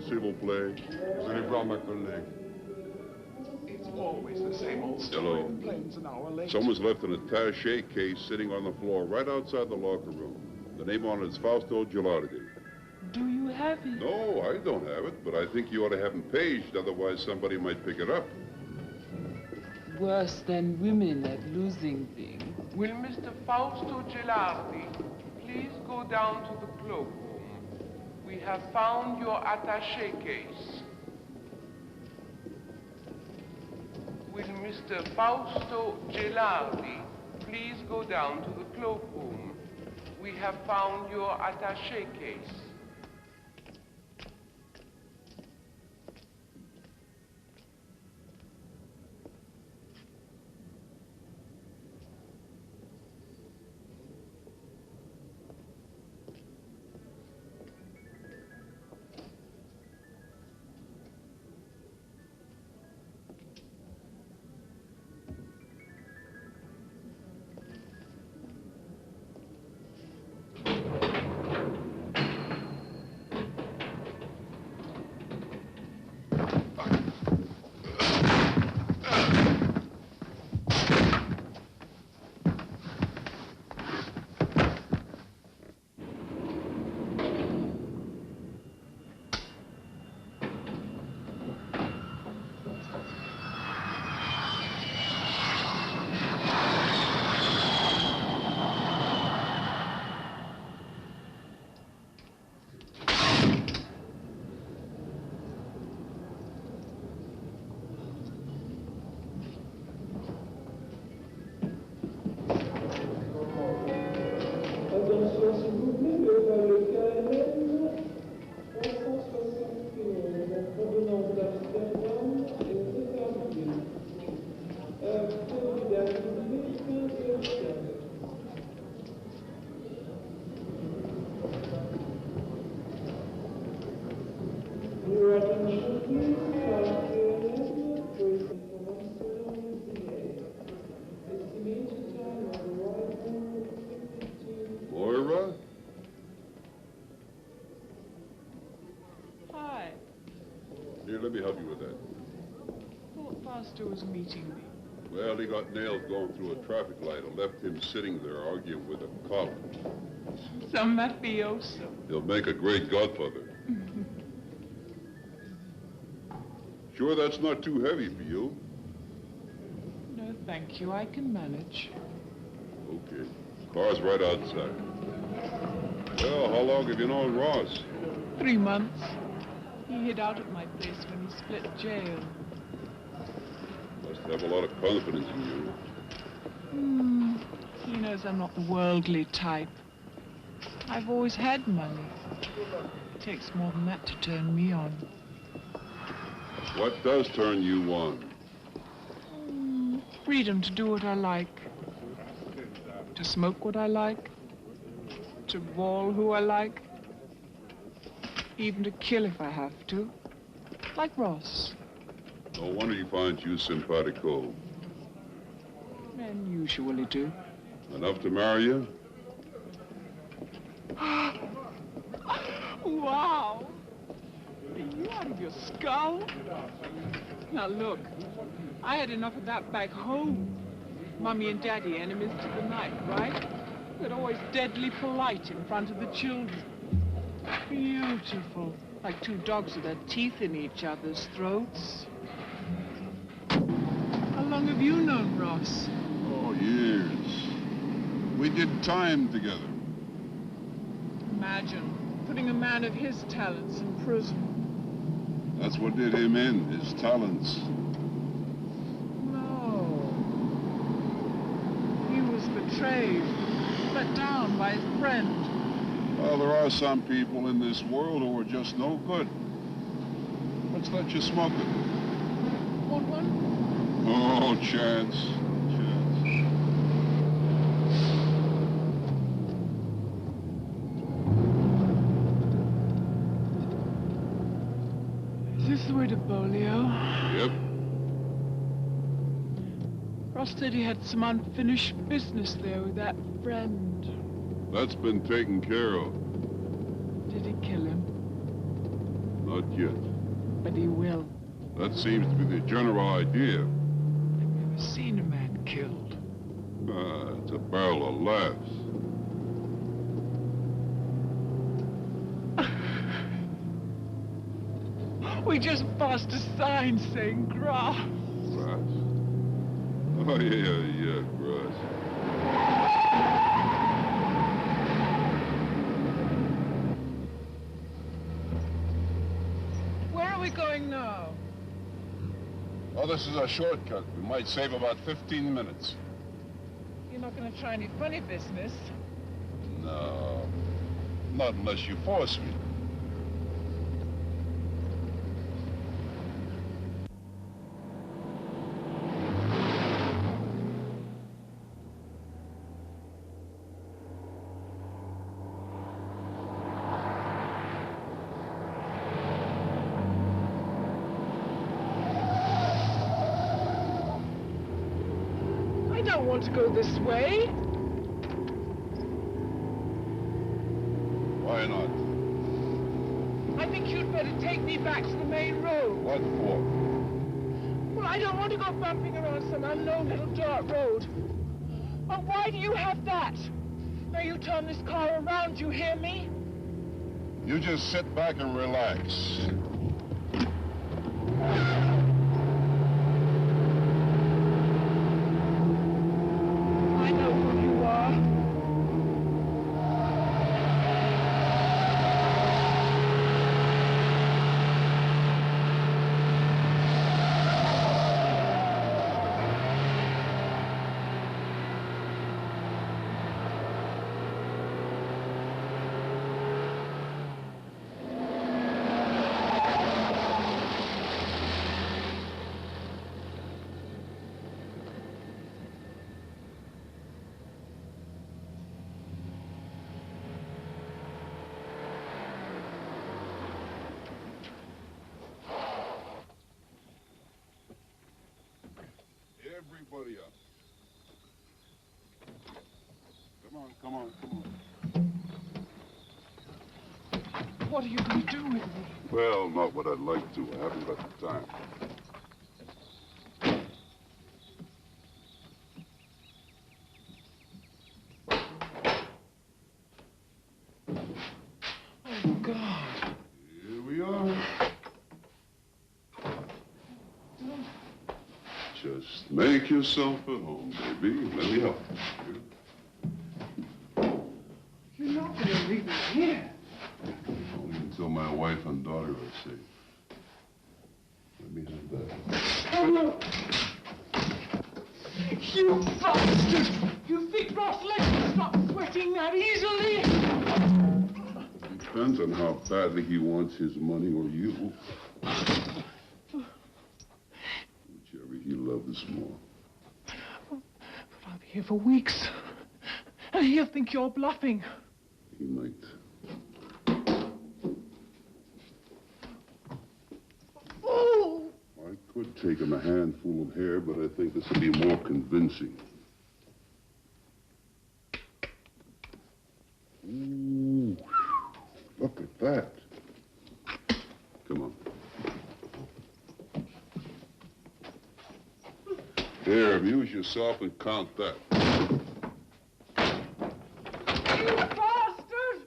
[SPEAKER 1] s'il vous plaît.
[SPEAKER 2] Vous allez voir ma collègue.
[SPEAKER 3] It's always the same old story.
[SPEAKER 1] Hello.
[SPEAKER 3] The plane's an hour late.
[SPEAKER 1] Someone's left an attaché case sitting on the floor right outside the locker room. The name on it is Fausto Gilardi.
[SPEAKER 3] Do you have it.
[SPEAKER 1] No, I don't have it, but I think you ought to have him paged, otherwise somebody might pick it up.
[SPEAKER 3] Worse than women at losing things.
[SPEAKER 7] Will Mr. Fausto Gelardi please go down to the cloakroom? We have found your attaché case. Will Mr. Fausto Gelardi please go down to the cloakroom? We have found your attaché case.
[SPEAKER 1] Moira?
[SPEAKER 3] Hi.
[SPEAKER 1] Here, let me help you with that.
[SPEAKER 3] Thought Fausto was meeting me.
[SPEAKER 1] Well, he got nailed going through a traffic light. I left him sitting there arguing with a cop.
[SPEAKER 3] Some mafioso.
[SPEAKER 1] He'll make a great godfather. Sure that's not too heavy for you?
[SPEAKER 3] No, thank you. I can manage.
[SPEAKER 1] Okay. Car's right outside. Well, how long have you known Ross?
[SPEAKER 3] 3 months. He hid out at my place when he split jail.
[SPEAKER 1] Must have a lot of confidence in you.
[SPEAKER 3] He knows I'm not the worldly type. I've always had money. It takes more than that to turn me on.
[SPEAKER 1] What does turn you on?
[SPEAKER 3] Freedom to do what I like. To smoke what I like. To maul who I like. Even to kill if I have to. Like Ross.
[SPEAKER 1] No wonder he finds you simpatico.
[SPEAKER 3] Men usually do.
[SPEAKER 1] Enough to marry you?
[SPEAKER 3] Wow! Are you out of your skull? Now look, I had enough of that back home. Mummy and Daddy, enemies to the knife, right? They're always deadly polite in front of the children. Beautiful. Like two dogs with their teeth in each other's throats. How long have you known Ross?
[SPEAKER 1] Oh, years. We did time together.
[SPEAKER 3] Imagine putting a man of his talents in prison.
[SPEAKER 1] That's what did him in, his talents.
[SPEAKER 3] No. He was betrayed, let down by his friend.
[SPEAKER 1] Well, there are some people in this world who are just no good. Let's let you smoke it.
[SPEAKER 3] Want one?
[SPEAKER 1] Oh, chance.
[SPEAKER 3] Is this the way to Bolio?
[SPEAKER 1] Yep.
[SPEAKER 3] Ross said he had some unfinished business there with that friend.
[SPEAKER 1] That's been taken care of.
[SPEAKER 3] Did he kill him?
[SPEAKER 1] Not yet.
[SPEAKER 3] But he will.
[SPEAKER 1] That seems to be the general idea.
[SPEAKER 3] I've never seen a man killed.
[SPEAKER 1] It's a barrel of laughs.
[SPEAKER 3] We just passed a sign saying grass.
[SPEAKER 1] Grass? Oh, yeah, grass.
[SPEAKER 3] Where are we going now?
[SPEAKER 1] Oh, this is a shortcut. We might save about 15 minutes.
[SPEAKER 3] You're not going to try any funny business?
[SPEAKER 1] No. Not unless you force me.
[SPEAKER 3] I don't want to go this way.
[SPEAKER 1] Why not?
[SPEAKER 3] I think you'd better take me back to the main road.
[SPEAKER 1] What for?
[SPEAKER 3] Well, I don't want to go bumping around some unknown little dirt road. Oh, why do you have that? Now you turn this car around, you hear me?
[SPEAKER 1] You just sit back and relax.
[SPEAKER 3] I know who you are.
[SPEAKER 1] Everybody up. Come on.
[SPEAKER 3] What are you going to do with me?
[SPEAKER 1] Well, not what I'd like to. I haven't got the time.
[SPEAKER 3] Oh, God.
[SPEAKER 1] Here we are. Just make yourself at home, baby. Let me help you.
[SPEAKER 3] You're not going to leave me here.
[SPEAKER 1] Only until my wife and daughter are safe. Let me have that.
[SPEAKER 3] Oh, no. You bastard! You think Ross Lake will stop sweating that easily?
[SPEAKER 1] Depends on how badly he wants his money or you. Whichever he loves more.
[SPEAKER 3] But I'll be here for weeks. And he'll think you're bluffing.
[SPEAKER 1] He might.
[SPEAKER 3] Oh!
[SPEAKER 1] I could take him a handful of hair, but I think this will be more convincing. Ooh, look at that. Come on. Here, amuse yourself and count that.
[SPEAKER 3] You bastard!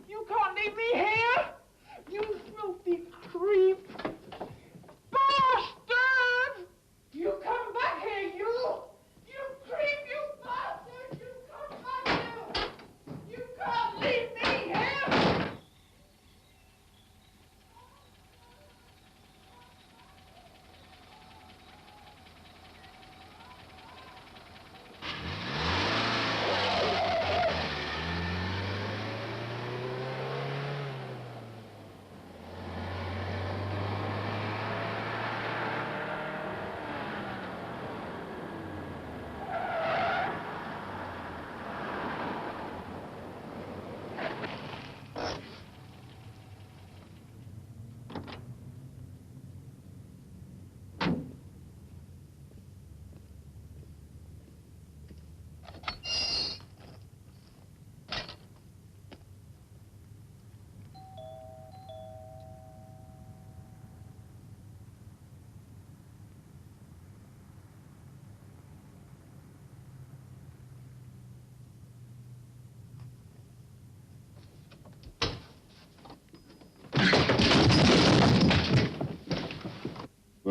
[SPEAKER 3] You can't leave me here! You filthy creep! Bastard! You come back here, you! You creep, you bastard! You come back here! You can't leave me here!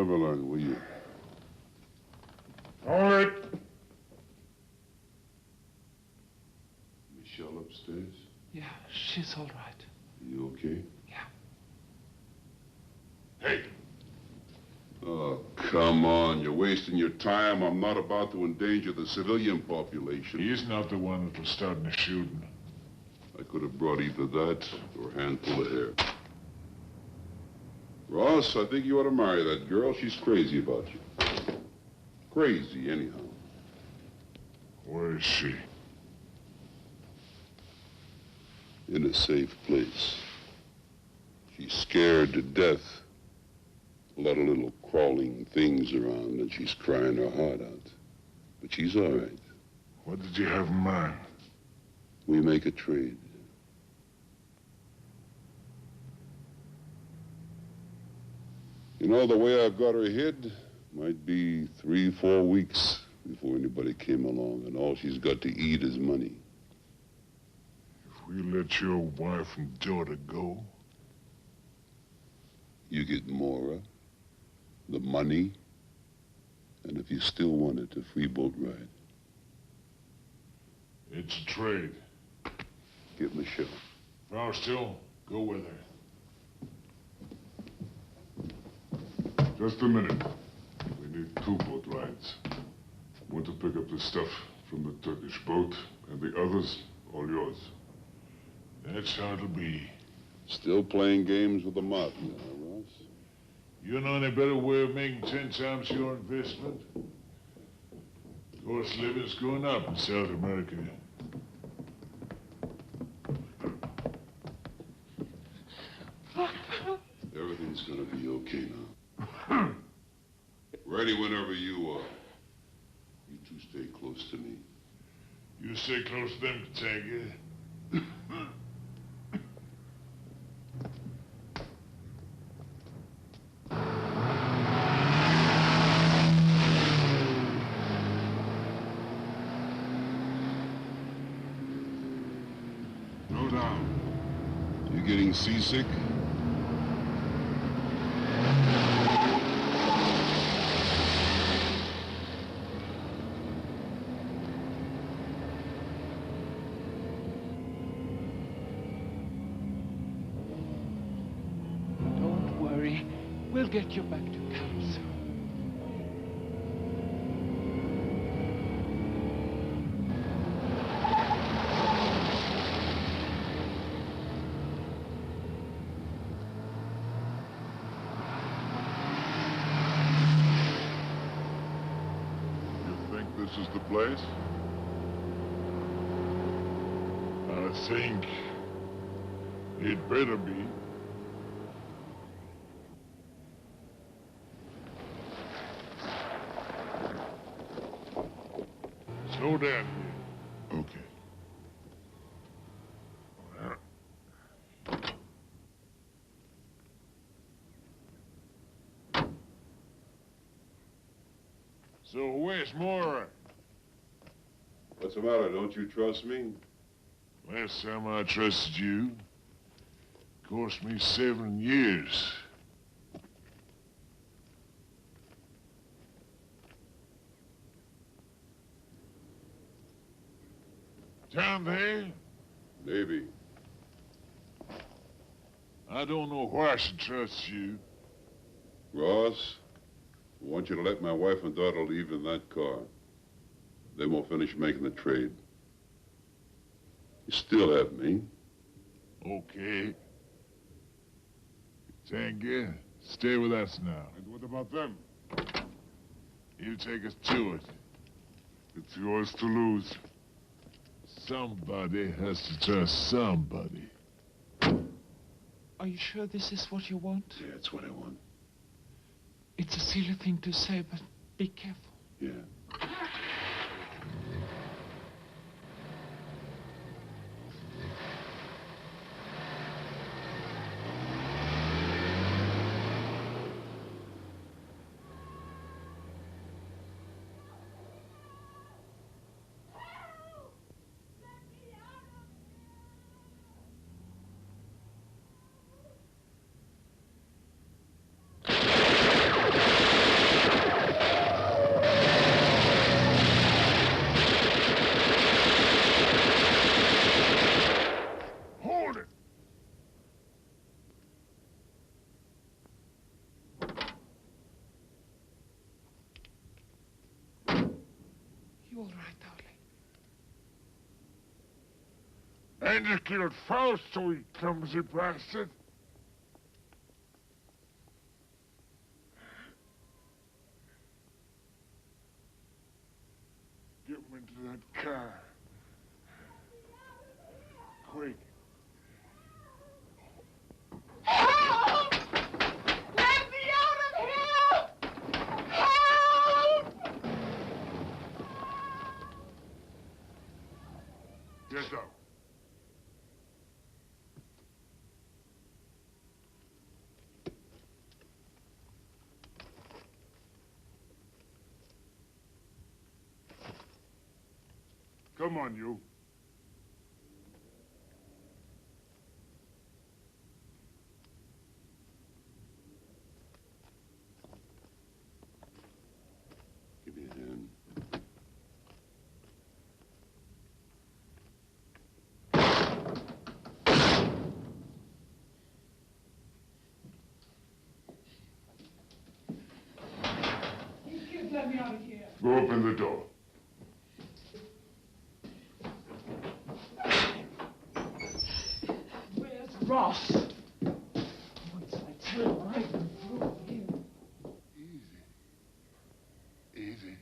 [SPEAKER 1] Live along, will you?
[SPEAKER 2] All right.
[SPEAKER 1] Michelle upstairs?
[SPEAKER 3] Yeah, she's all right.
[SPEAKER 1] You okay?
[SPEAKER 3] Yeah.
[SPEAKER 5] Hey,
[SPEAKER 1] Oh, come on. You're wasting your time. I'm not about to endanger the civilian population.
[SPEAKER 5] he's not the one that was starting the shooting.
[SPEAKER 1] I could have brought either that or a handful of hair. Ross, I think you ought to marry that girl. She's crazy about you. Crazy, anyhow.
[SPEAKER 5] Where is she?
[SPEAKER 1] In a safe place. She's scared to death. A lot of little crawling things around, and she's crying her heart out. But she's all right.
[SPEAKER 5] What did you have in mind?
[SPEAKER 1] We make a trade. You know, the way I've got her hid, might be 3-4 weeks before anybody came along, and all she's got to eat is money.
[SPEAKER 5] If we let your wife and daughter go,
[SPEAKER 1] You get Mora, the money, and if you still want it, a free boat ride.
[SPEAKER 5] it's a trade.
[SPEAKER 1] Get Michelle.
[SPEAKER 5] Fausto, go with her.
[SPEAKER 4] Just a minute. We need 2 boat rides. One to pick up the stuff from the Turkish boat, and the others, all yours.
[SPEAKER 5] That's how it'll be.
[SPEAKER 1] Still playing games with the mafia, huh, Ross?
[SPEAKER 5] You know any better way of making 10 times your investment? Cost of living's going up in South America.
[SPEAKER 1] Everything's gonna be okay now. Ready whenever you are. You two stay close to me.
[SPEAKER 5] You stay close to them, Katanga.
[SPEAKER 1] Slow down. You getting seasick?
[SPEAKER 3] Don't worry. We'll get you back to camp soon.
[SPEAKER 1] You think this is the place?
[SPEAKER 5] I think it better be. Slow down.
[SPEAKER 1] Okay.
[SPEAKER 5] So where's Mora?
[SPEAKER 1] What's the matter? Don't you trust me?
[SPEAKER 5] Last time I trusted you, cost me 7 years. Down there?
[SPEAKER 1] Maybe.
[SPEAKER 5] I don't know why I should trust you.
[SPEAKER 1] Ross, I want you to let my wife and daughter leave in that car. Then we'll finish making the trade. You still have me.
[SPEAKER 5] Okay. Tanga, stay with us now.
[SPEAKER 2] And what about them?
[SPEAKER 5] You take us to it.
[SPEAKER 2] It's yours to lose.
[SPEAKER 5] Somebody has to trust somebody.
[SPEAKER 3] Are you sure this is what you want?
[SPEAKER 1] Yeah, that's what I want.
[SPEAKER 3] It's a silly thing to say, but be careful.
[SPEAKER 1] Yeah.
[SPEAKER 3] All right, darling.
[SPEAKER 5] And you killed Fausto, you clumsy bastard. Get him into that car. Quick.
[SPEAKER 3] Help! Let me out of here! Help!
[SPEAKER 5] Get up. Come on, you.
[SPEAKER 1] Give me a hand.
[SPEAKER 3] You kids, let me out of here.
[SPEAKER 4] Go open the door.
[SPEAKER 3] Where's Ross? Once I tell him I can throw him.
[SPEAKER 5] Easy.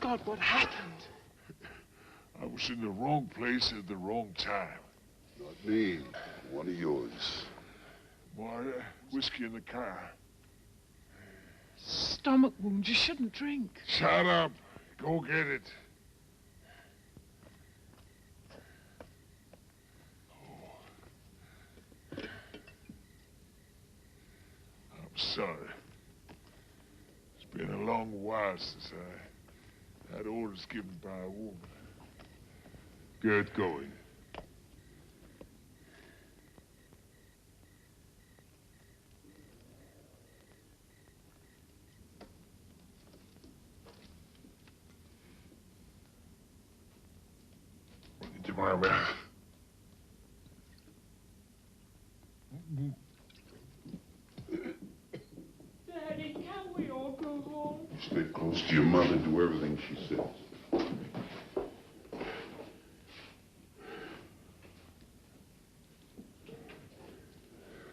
[SPEAKER 3] God, what happened?
[SPEAKER 5] I was in the wrong place at the wrong time.
[SPEAKER 1] Not me. One of yours.
[SPEAKER 5] More whiskey in the car.
[SPEAKER 3] Stomach wound. You shouldn't drink.
[SPEAKER 5] Shut up. Go get it. I'm sorry. It's been a long while since I had orders given by a woman.
[SPEAKER 4] Get going.
[SPEAKER 5] Tomorrow,
[SPEAKER 3] Daddy, can we all go home?
[SPEAKER 1] You stay close to your mother, do everything she says.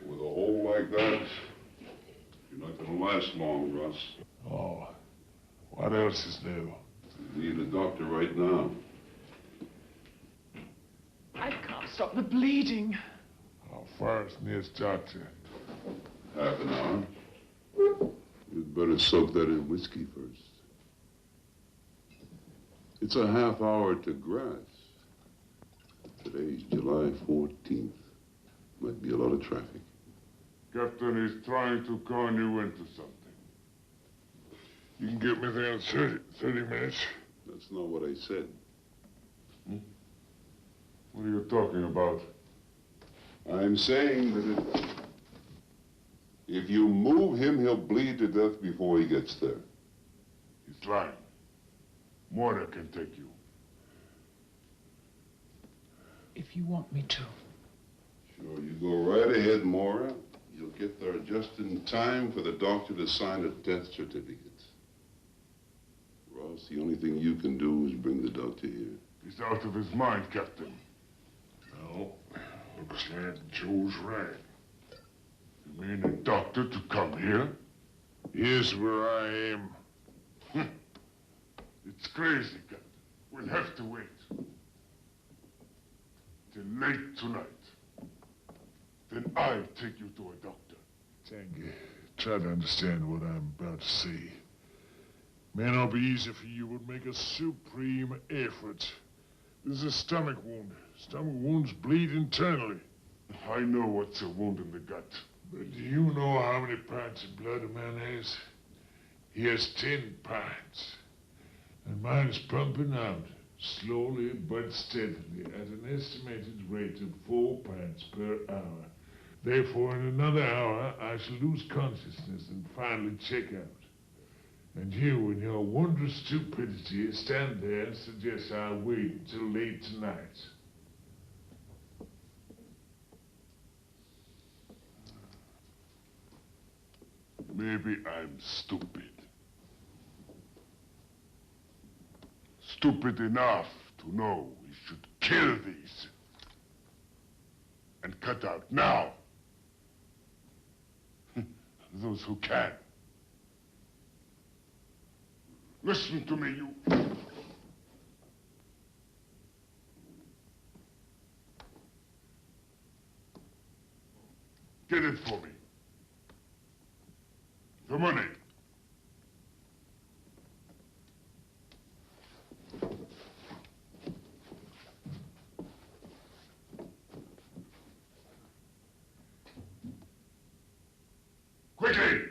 [SPEAKER 1] With a hole like that, you're not gonna last long, Russ.
[SPEAKER 5] Oh, what else is new?
[SPEAKER 1] You need a doctor right now.
[SPEAKER 3] I can't stop the bleeding.
[SPEAKER 5] How far is nearest doctor?
[SPEAKER 1] Half an hour. You'd better soak that in whiskey first. It's a half hour to grass. Today's July 14th. Might be a lot of traffic.
[SPEAKER 4] Captain is trying to con you into something.
[SPEAKER 5] You can get me there in 30 minutes.
[SPEAKER 1] That's not what I said.
[SPEAKER 4] What are you talking about?
[SPEAKER 1] I'm saying that if you move him, he'll bleed to death before he gets there.
[SPEAKER 4] He's lying. Mora can take you.
[SPEAKER 3] If you want me to.
[SPEAKER 1] Sure, you go right ahead, Mora. You'll get there just in time for the doctor to sign a death certificate. Ross, the only thing you can do is bring the doctor here.
[SPEAKER 4] He's out of his mind, Captain.
[SPEAKER 5] No, looks like Joe's right.
[SPEAKER 4] You mean a doctor to come here?
[SPEAKER 5] Here's where I am.
[SPEAKER 4] It's crazy, Captain. We'll have to wait. Till late tonight. Then I'll take you to a doctor.
[SPEAKER 5] Tangy, try to understand what I'm about to say. May not be easy for you, but make a supreme effort. This is a stomach wound. Stomach wounds bleed internally.
[SPEAKER 4] I know what's a wound in the gut.
[SPEAKER 5] But do you know how many pints of blood a man has? He has 10 pints. And mine's pumping out, slowly but steadily, at an estimated rate of 4 pints per hour. Therefore, in another hour, I shall lose consciousness and finally check out. And you, in your wondrous stupidity, stand there and suggest I wait until late tonight.
[SPEAKER 4] Me maybe I'm stupid. Stupid enough to know we should kill these. And cut out now those who can. Listen to me, you. Get it for me. The money. Quickly!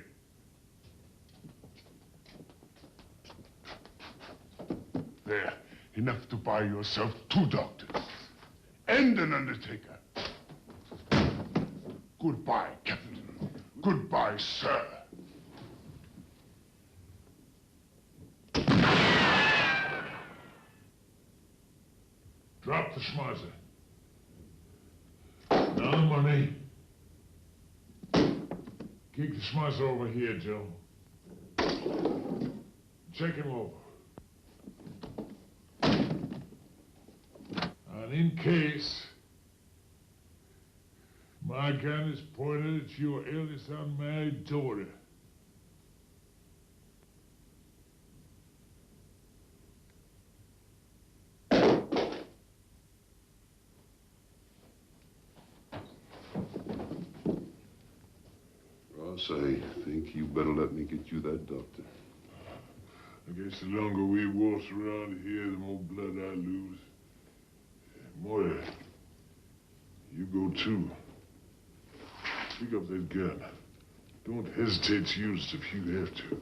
[SPEAKER 4] There, enough to buy yourself 2 doctors and an undertaker. Goodbye, Captain. Goodbye, sir.
[SPEAKER 5] Drop the schmozzer. Now the money. Keep the schmozzer over here, Joe. Check him over. And in case, my gun is pointed at your eldest unmarried daughter.
[SPEAKER 1] Ross, I think you better let me get you that doctor.
[SPEAKER 5] I guess the longer we waltz around here, the more blood I lose. Moira, you go too. Pick up that gun. Don't hesitate to use it if you have to.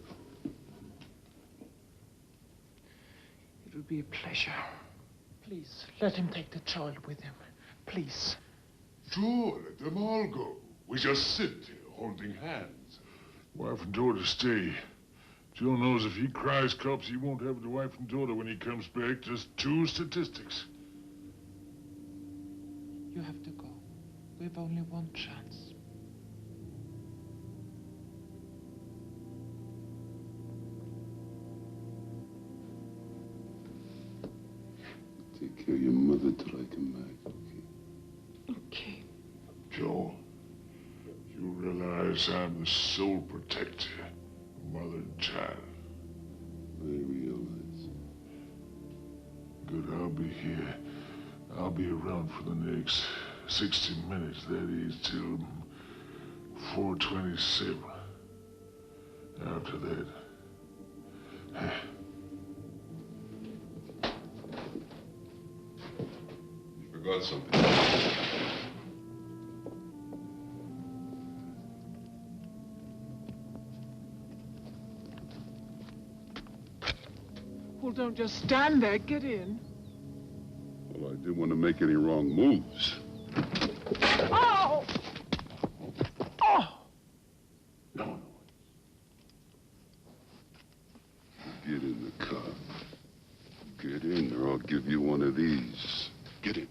[SPEAKER 3] It will be a pleasure. Please, let him take the child with him. Please.
[SPEAKER 4] Sure, let them all go. We just sit here holding hands.
[SPEAKER 5] Wife and daughter stay. Joe knows if he cries cops, he won't have the wife and daughter when he comes back. Just 2 statistics.
[SPEAKER 3] You have to go. We've only one chance.
[SPEAKER 1] Take care of your mother till I come back, okay?
[SPEAKER 3] Okay.
[SPEAKER 5] Joe, you realize I'm the sole protector of mother and child.
[SPEAKER 1] I realize.
[SPEAKER 5] Good, I'll be here. I'll be around for the next 60 minutes. That is till 4:27. After that,
[SPEAKER 1] You forgot something.
[SPEAKER 3] Well, don't just stand there. Get in.
[SPEAKER 1] Well, I didn't want to make any wrong moves.
[SPEAKER 3] Oh! Oh!
[SPEAKER 1] No. Get in the car. Get in, or I'll give you one of these. Get in.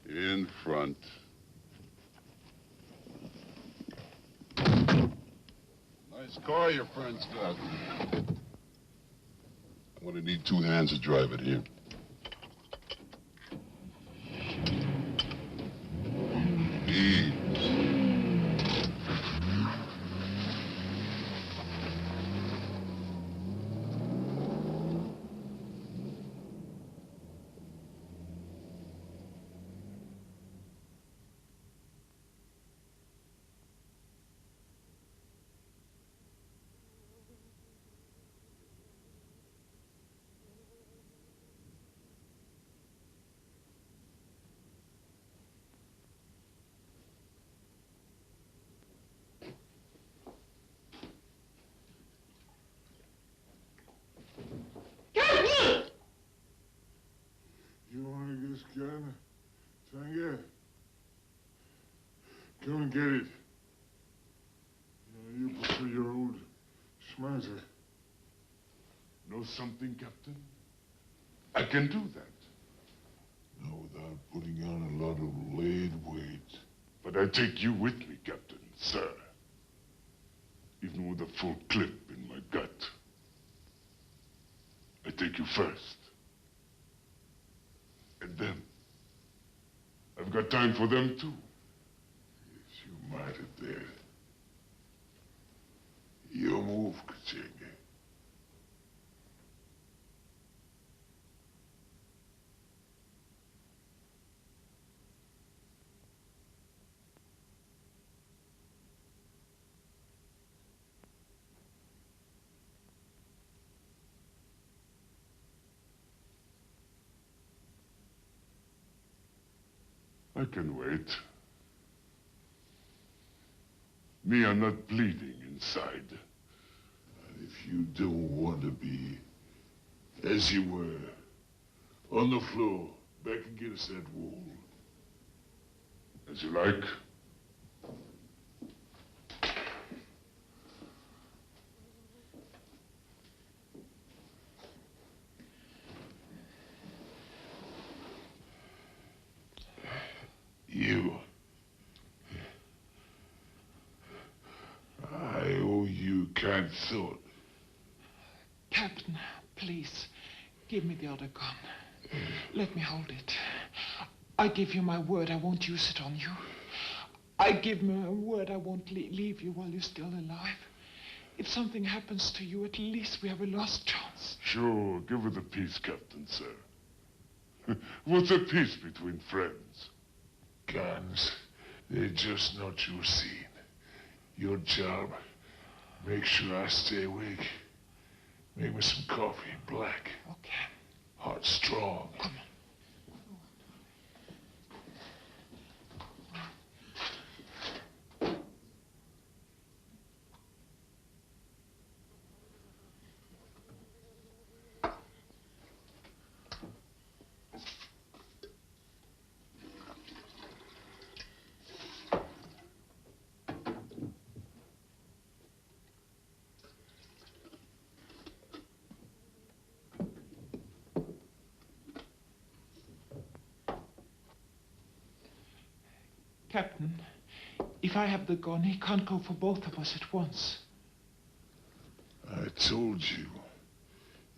[SPEAKER 1] In front. Nice car your friend's got. I'm gonna need 2 hands to drive it here. Ease.
[SPEAKER 5] you want to get this gun? Tanga? Come and get it. You prefer your old schmozzer.
[SPEAKER 4] Know something, Captain? I can do that.
[SPEAKER 5] No, without putting on a lot of Wait. But I take you with me, Captain, sir. Even with a full clip in my gut. I take you first. And then, I've got time for them too. Yes, you might have there. Your move, Kachinga. I can wait. Me, I'm not bleeding inside. And if you don't want to be as you were, on the floor, back against that wall. As you like. You. I owe you kind thought.
[SPEAKER 3] Captain, please, give me the other gun. Let me hold it. I give you my word I won't use it on you. I give my word I won't leave you while you're still alive. If something happens to you, at least we have a last chance.
[SPEAKER 5] Sure, give it a peace, Captain, sir. What's a peace between friends? Guns, they're just not your scene. Your job, make sure I stay awake. Make me some coffee, black.
[SPEAKER 3] Okay.
[SPEAKER 5] Hot, strong.
[SPEAKER 3] Come on. Captain, if I have the gun, he can't go for both of us at once.
[SPEAKER 5] I told you,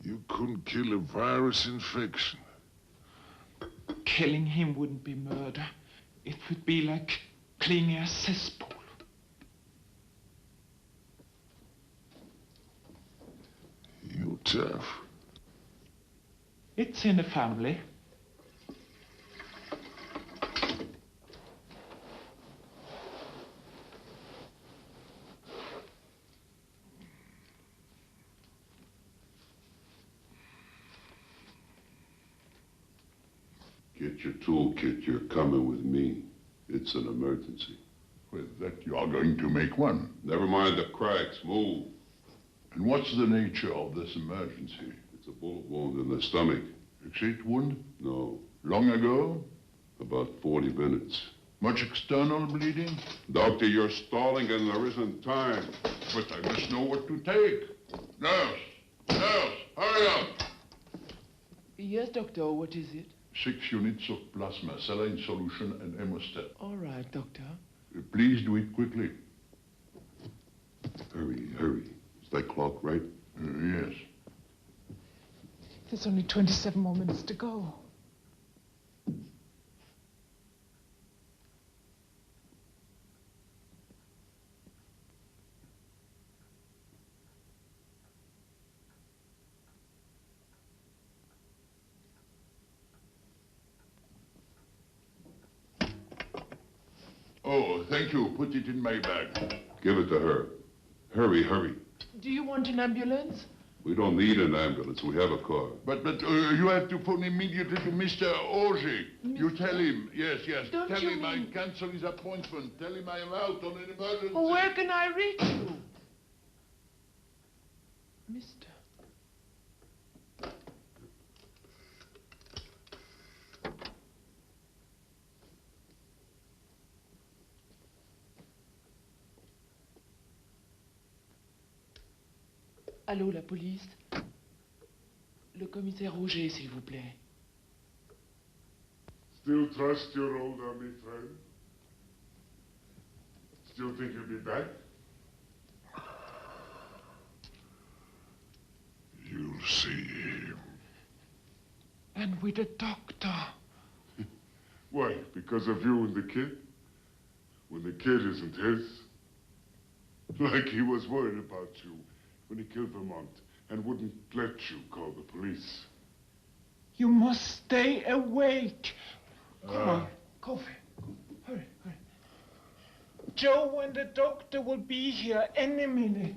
[SPEAKER 5] you couldn't kill a virus infection.
[SPEAKER 3] Killing him wouldn't be murder. It would be like cleaning a cesspool.
[SPEAKER 5] You're tough.
[SPEAKER 3] It's in the family.
[SPEAKER 1] Get your toolkit. You're coming with me. It's an emergency.
[SPEAKER 8] With that, you are going to make one.
[SPEAKER 1] Never mind the cracks. Move.
[SPEAKER 8] And what's the nature of this emergency?
[SPEAKER 1] It's a bullet wound in the stomach.
[SPEAKER 8] Exit wound?
[SPEAKER 1] No.
[SPEAKER 8] Long ago?
[SPEAKER 1] About 40 minutes.
[SPEAKER 8] Much external bleeding?
[SPEAKER 1] Doctor, you're stalling and there isn't time.
[SPEAKER 8] But I must know what to take. Nurse! Nurse! Hurry up!
[SPEAKER 9] Yes, doctor. What is it?
[SPEAKER 8] 6 units of plasma, saline solution, and hemostat.
[SPEAKER 9] All right, doctor.
[SPEAKER 8] Please do it quickly.
[SPEAKER 1] Hurry. Is that clock right?
[SPEAKER 8] Yes.
[SPEAKER 9] There's only 27 more minutes to go.
[SPEAKER 8] Oh, thank you. Put it in my bag.
[SPEAKER 1] Give it to her. Hurry.
[SPEAKER 9] Do you want an ambulance?
[SPEAKER 1] We don't need an ambulance. We have a car.
[SPEAKER 8] But you have to phone immediately to Mr. Auger. You tell him. Yes.
[SPEAKER 9] Don't
[SPEAKER 8] Tell
[SPEAKER 9] you
[SPEAKER 8] him I
[SPEAKER 9] mean-
[SPEAKER 8] cancel his appointment. Tell him I am out on an emergency.
[SPEAKER 9] Oh, where can I reach you? Mister. Allô, la police? Le commissaire Auger, s'il vous plaît.
[SPEAKER 4] Still trust your old army friend? Still think he'll be back?
[SPEAKER 5] You'll see him.
[SPEAKER 3] And with the doctor.
[SPEAKER 4] Why? Because of you and the kid? When the kid isn't his? Like he was worried about you when he killed Vermont and wouldn't let you call the police.
[SPEAKER 3] You must stay awake. Come on, coffee. Hurry, hurry. Joe and the doctor will be here any minute.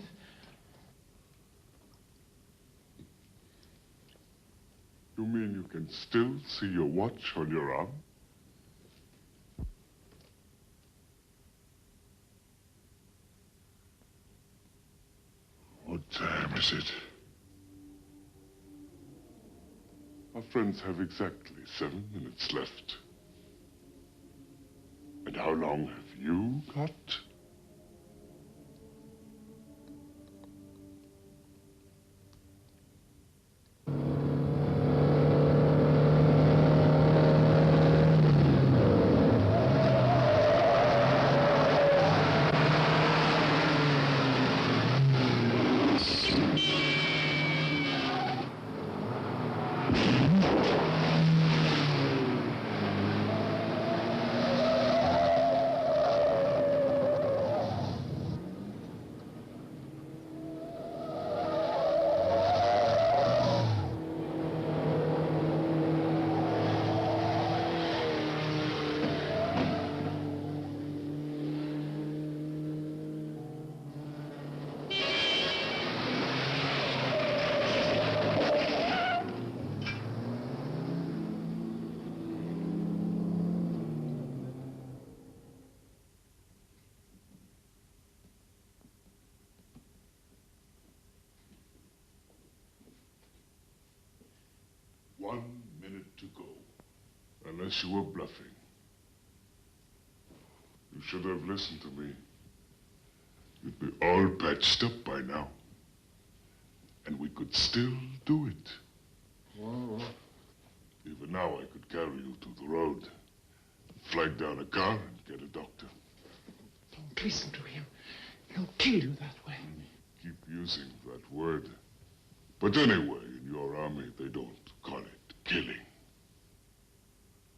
[SPEAKER 4] You mean you can still see your watch on your arm?
[SPEAKER 5] What time is it?
[SPEAKER 4] Our friends have exactly 7 minutes left. And how long have you got? One minute to go. Unless you were bluffing. You should have listened to me. You'd be all patched up by now. And we could still do it.
[SPEAKER 5] Well,
[SPEAKER 4] Even now I could carry you to the road. Flag down a car and get a doctor.
[SPEAKER 3] Don't listen to him. He'll kill you that way.
[SPEAKER 4] Keep using that word. But anyway, in your army, they don't call it killing.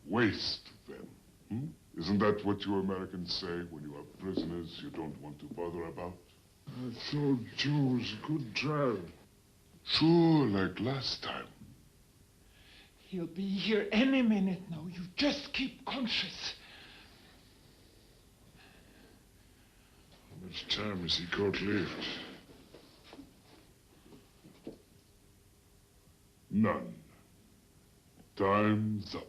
[SPEAKER 4] Waste them. Isn't that what you Americans say when you have prisoners you don't want to bother about?
[SPEAKER 5] I thought Joe was a good driver.
[SPEAKER 4] Sure, like last time.
[SPEAKER 3] He'll be here any minute now. You just keep conscious.
[SPEAKER 5] How much time has he got left?
[SPEAKER 4] None. Time's up.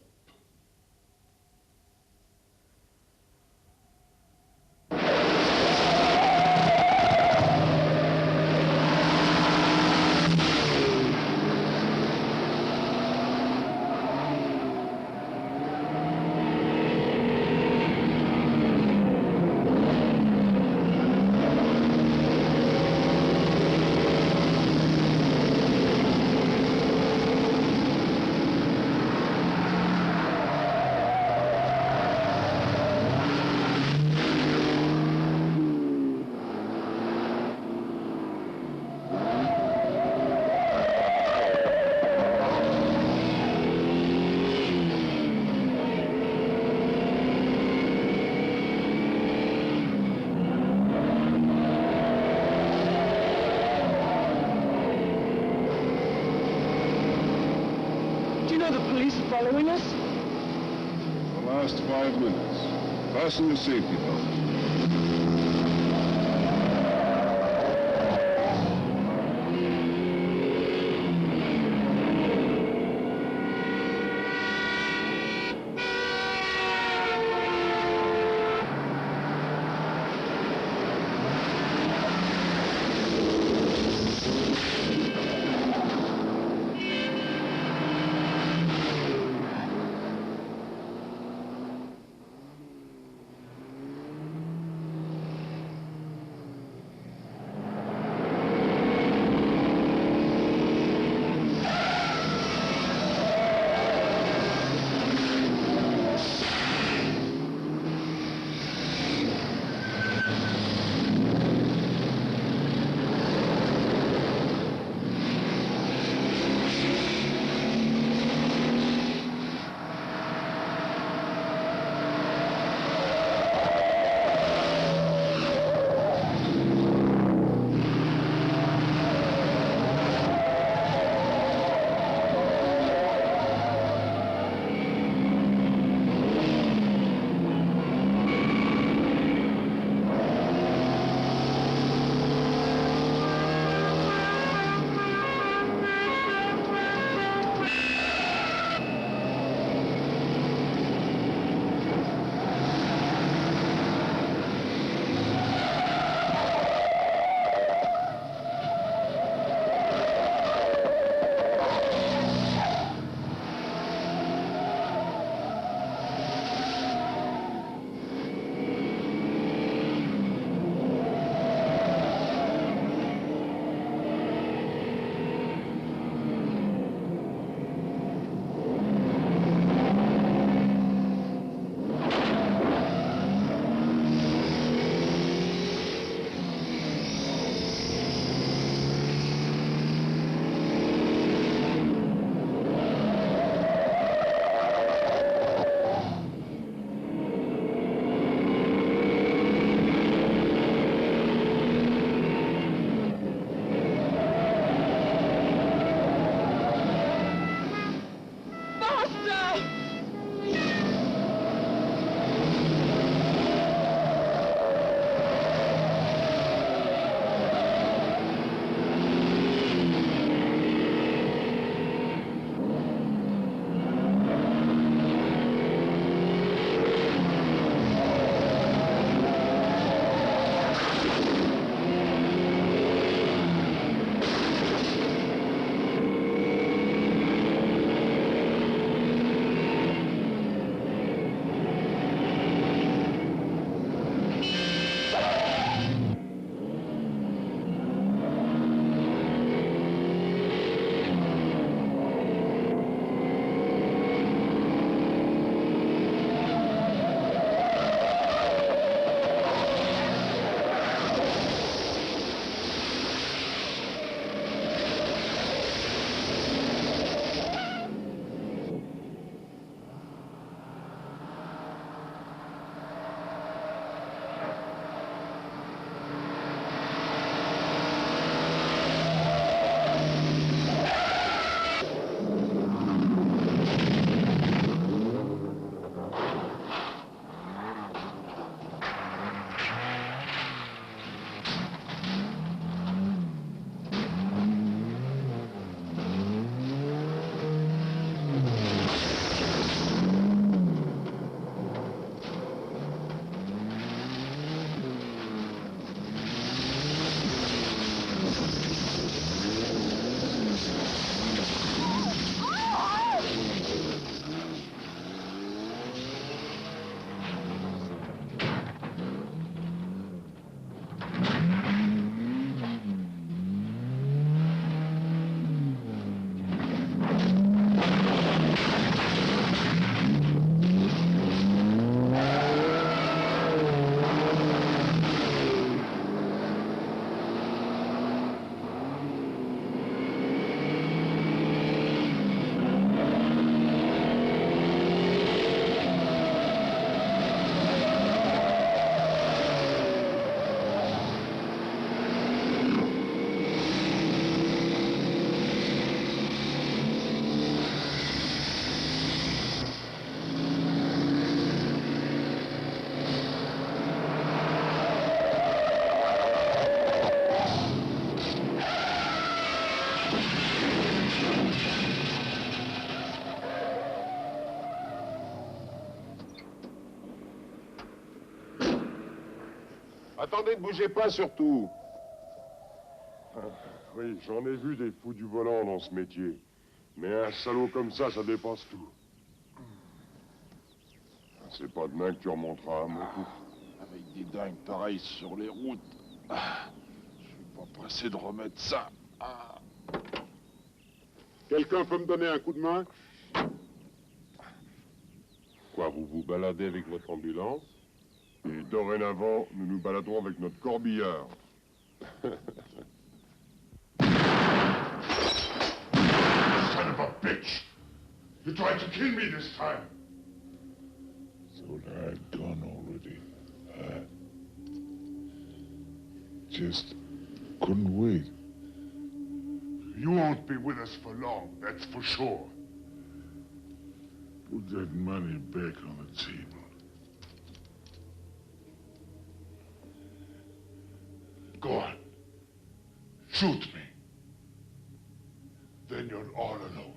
[SPEAKER 9] Following us?
[SPEAKER 1] The last 5 minutes. Fasten your safety belt.
[SPEAKER 2] Attendez, ne bougez pas surtout. Oui, j'en ai vu des fous du volant dans ce métier. Mais un salaud comme ça dépasse tout. C'est pas demain que tu remonteras à mon coup.
[SPEAKER 8] Avec des dingues pareils sur les routes. Je suis pas pressé de remettre ça.
[SPEAKER 2] Quelqu'un peut me donner un coup de main? Quoi, vous vous baladez avec votre ambulance? Et dorénavant, nous nous baladons avec notre corbillard.
[SPEAKER 4] Son of a bitch! You tried to kill me this time!
[SPEAKER 5] Thought I had gone already. Just couldn't wait.
[SPEAKER 4] You won't be with us for long, that's for sure.
[SPEAKER 5] Put that money back on the table.
[SPEAKER 4] Go on. Shoot me. Then you're all alone.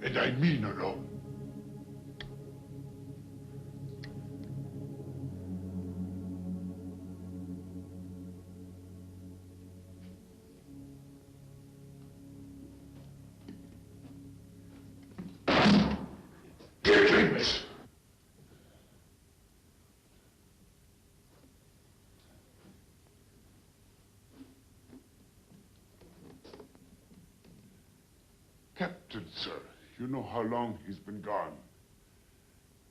[SPEAKER 4] And I mean alone. Dickens! Captain, sir, you know how long he's been gone?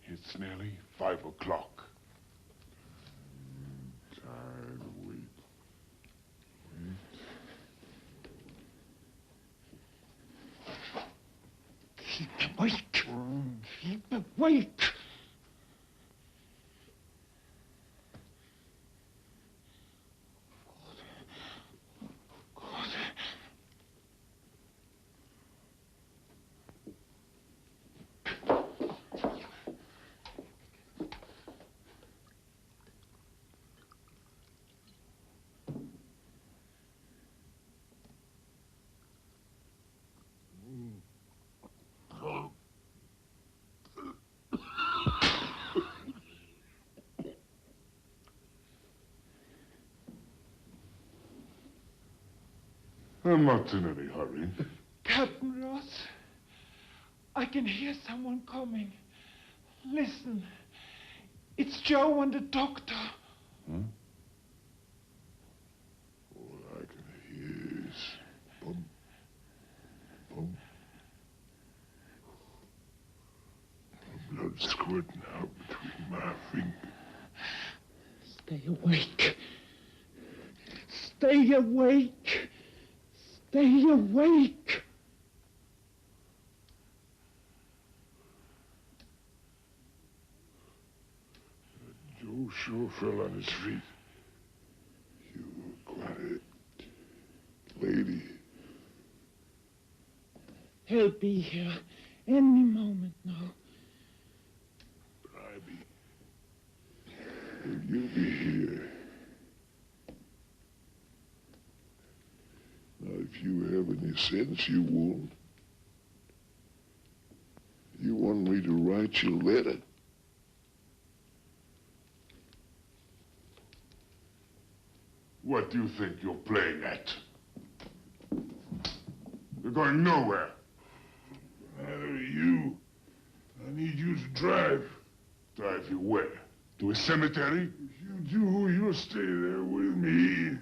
[SPEAKER 4] It's nearly 5 o'clock.
[SPEAKER 5] Tired of waiting.
[SPEAKER 9] Keep awake. Keep awake.
[SPEAKER 4] I'm not in any hurry.
[SPEAKER 3] Captain Ross, I can hear someone coming. Listen, it's Joe and the doctor.
[SPEAKER 5] All I can hear is bump, bump. The blood squirting out between my fingers.
[SPEAKER 9] Stay awake. Stay awake. Stay awake.
[SPEAKER 5] Joe sure fell on his feet. You quiet, lady.
[SPEAKER 9] He'll be here any moment now.
[SPEAKER 5] Rabier, will you be here? Now, if you have any sense, you won't. You want me to write you a letter?
[SPEAKER 4] What do you think you're playing at? You're going nowhere.
[SPEAKER 5] Neither are you. I need you to drive.
[SPEAKER 4] Drive you where? To a cemetery?
[SPEAKER 5] If you do, you'll stay there with me.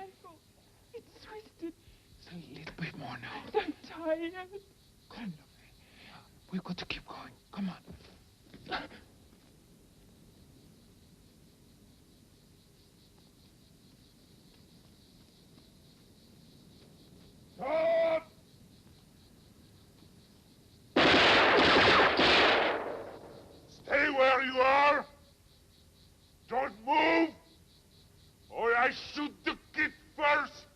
[SPEAKER 9] ankle. It's twisted.
[SPEAKER 3] It's a little bit more now.
[SPEAKER 9] I'm tired.
[SPEAKER 3] Come, lovely. We've got to keep going. Come on.
[SPEAKER 5] Stop! Stay where you are. Don't move, or I shoot the kid first.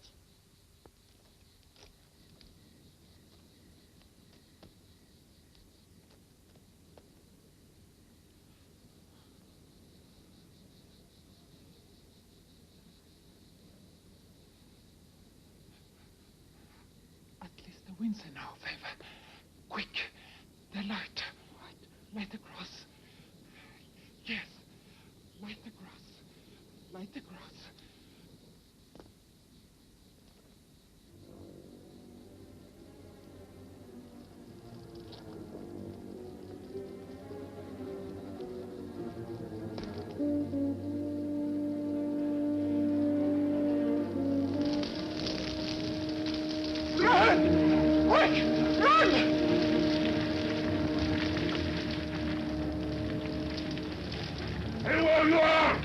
[SPEAKER 3] At least the wind's in our favor. Quick, the light. What? Light the grass. Yes, light the grass. Light the grass. Run! Quick! Run!
[SPEAKER 5] Hey, where you are!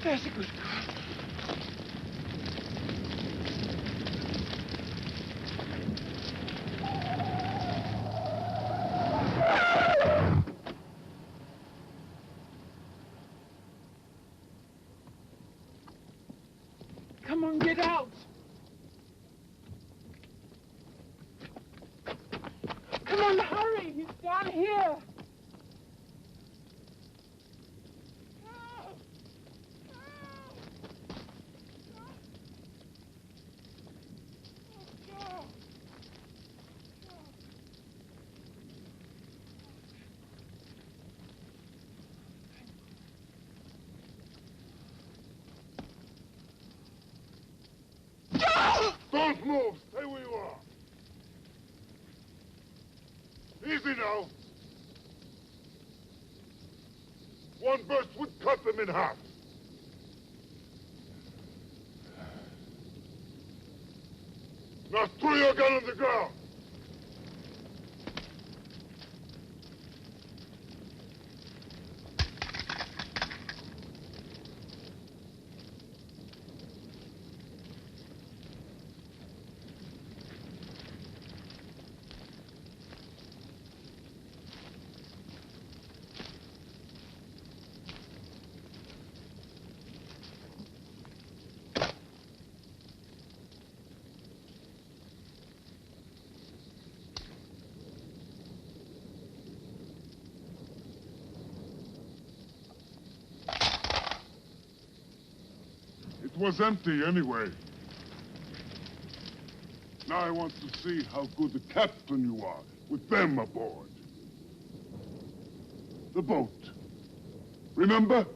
[SPEAKER 3] There's a good girl.
[SPEAKER 9] Come on, get out. Come on, hurry. He's down here.
[SPEAKER 5] Don't move! Stay where you are! Easy now! One burst would cut them in half. Now throw your gun on the ground!
[SPEAKER 4] It was empty anyway. Now I want to see how good a captain you are with them aboard. The boat. Remember?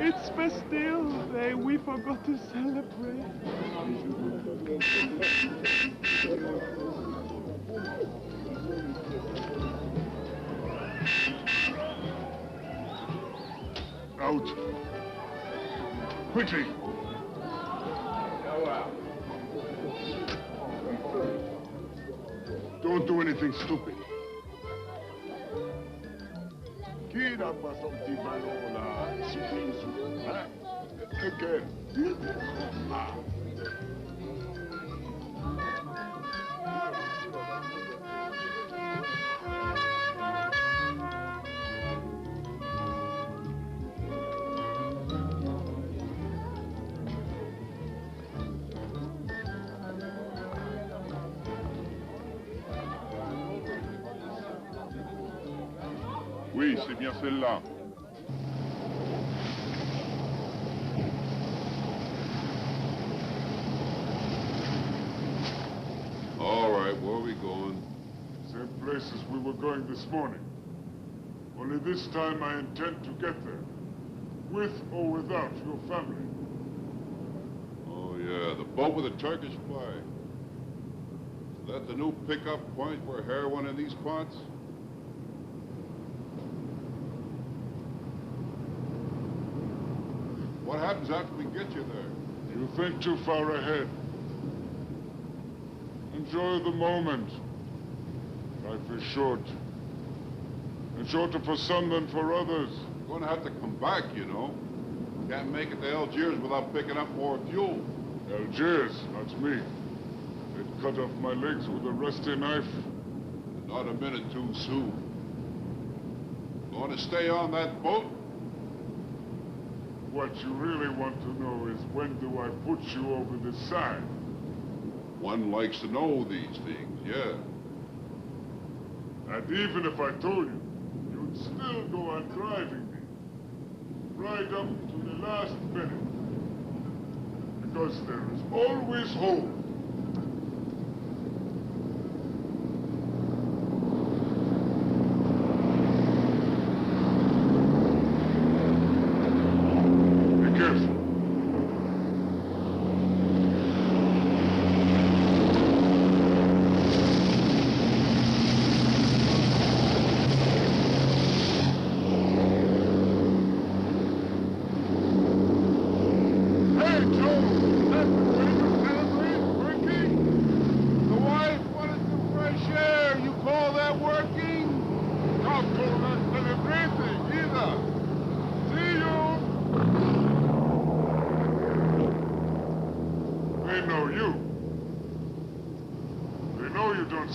[SPEAKER 3] It's Bastille Day. We forgot to celebrate.
[SPEAKER 4] Out. Quickly. Don't do anything stupid.
[SPEAKER 8] Qui n'a pas son petit ballon là? Souffle, hein? Lequel? Ah.
[SPEAKER 4] Oui, c'est bien celle-là.
[SPEAKER 1] All right, where are we going?
[SPEAKER 4] Same places we were going this morning. Only this time I intend to get there. With or without your family.
[SPEAKER 1] Oh, yeah, the boat with the Turkish flag. Is that the new pickup point for heroin in these parts? What happens after we get you there?
[SPEAKER 4] You think too far ahead. Enjoy the moment. Life is short. And shorter for some than for others.
[SPEAKER 1] You're gonna have to come back, you know. Can't make it to Algiers without picking up more fuel.
[SPEAKER 4] Algiers, not me. They'd cut off my legs with a rusty knife.
[SPEAKER 1] Not a minute too soon. Going to stay on that boat?
[SPEAKER 4] What you really want to know is when do I put you over the side?
[SPEAKER 1] One likes to know these things, yeah.
[SPEAKER 4] And even if I told you, you'd still go on driving me. Right up to the last minute. Because there is always hope.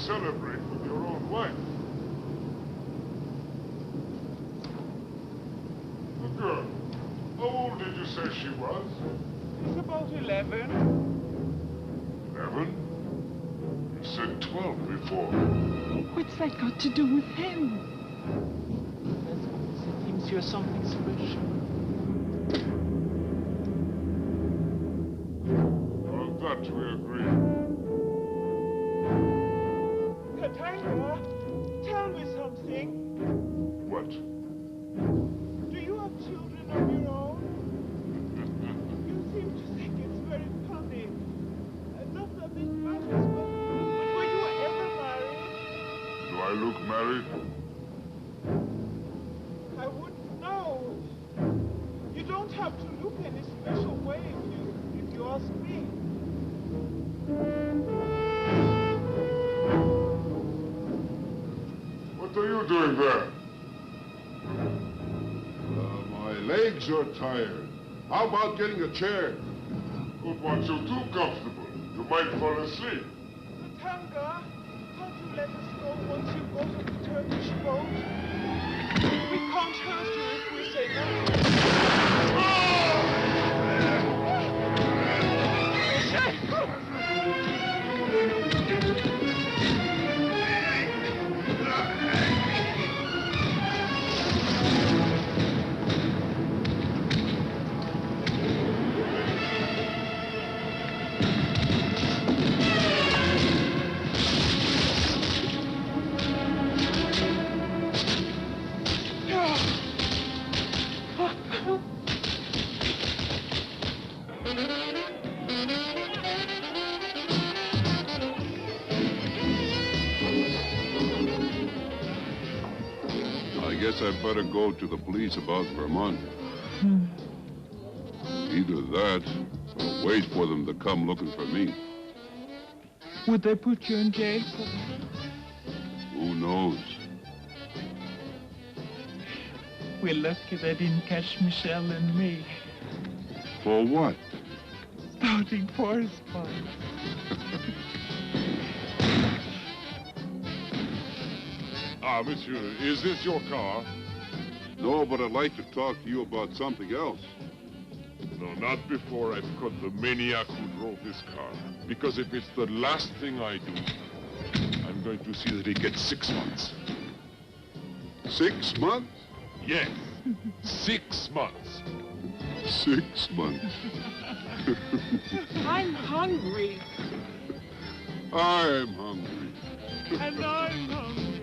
[SPEAKER 4] Celebrate with your own wife. The girl, how old did you say she was?
[SPEAKER 3] She's about 11.
[SPEAKER 4] 11? You said 12 before.
[SPEAKER 9] What's that got to do with him?
[SPEAKER 3] It seems you're something special.
[SPEAKER 4] On that we agree.
[SPEAKER 3] Katanga, tell me something.
[SPEAKER 4] What?
[SPEAKER 3] Do you have children of your own? You seem to think it's very funny. Not that it matters, but were you ever married?
[SPEAKER 4] Do I look married?
[SPEAKER 3] I wouldn't know. You don't
[SPEAKER 9] ask me.
[SPEAKER 4] What are you doing there?
[SPEAKER 1] My legs are tired. How about getting a chair?
[SPEAKER 4] Don't want you too comfortable. You might fall asleep.
[SPEAKER 9] Tanga, can't you let us go once you got on the Turkish boat? We can't hurt you if we say no.
[SPEAKER 1] I guess I'd better go to the police about Vermont. Either that, or wait for them to come looking for me.
[SPEAKER 3] Would they put you in jail for that?
[SPEAKER 1] Who knows?
[SPEAKER 3] We're lucky they didn't catch Michelle and me.
[SPEAKER 1] For what?
[SPEAKER 3] Starting forest fires.
[SPEAKER 4] Ah, monsieur, is this your car?
[SPEAKER 1] No, but I'd like to talk to you about something else.
[SPEAKER 4] No, not before I've caught the maniac who drove this car. Because if it's the last thing I do, I'm going to see that he gets 6 months.
[SPEAKER 1] 6 months?
[SPEAKER 4] Yes, 6 months.
[SPEAKER 1] 6 months.
[SPEAKER 9] I'm hungry.
[SPEAKER 1] I'm hungry.
[SPEAKER 9] And I'm hungry.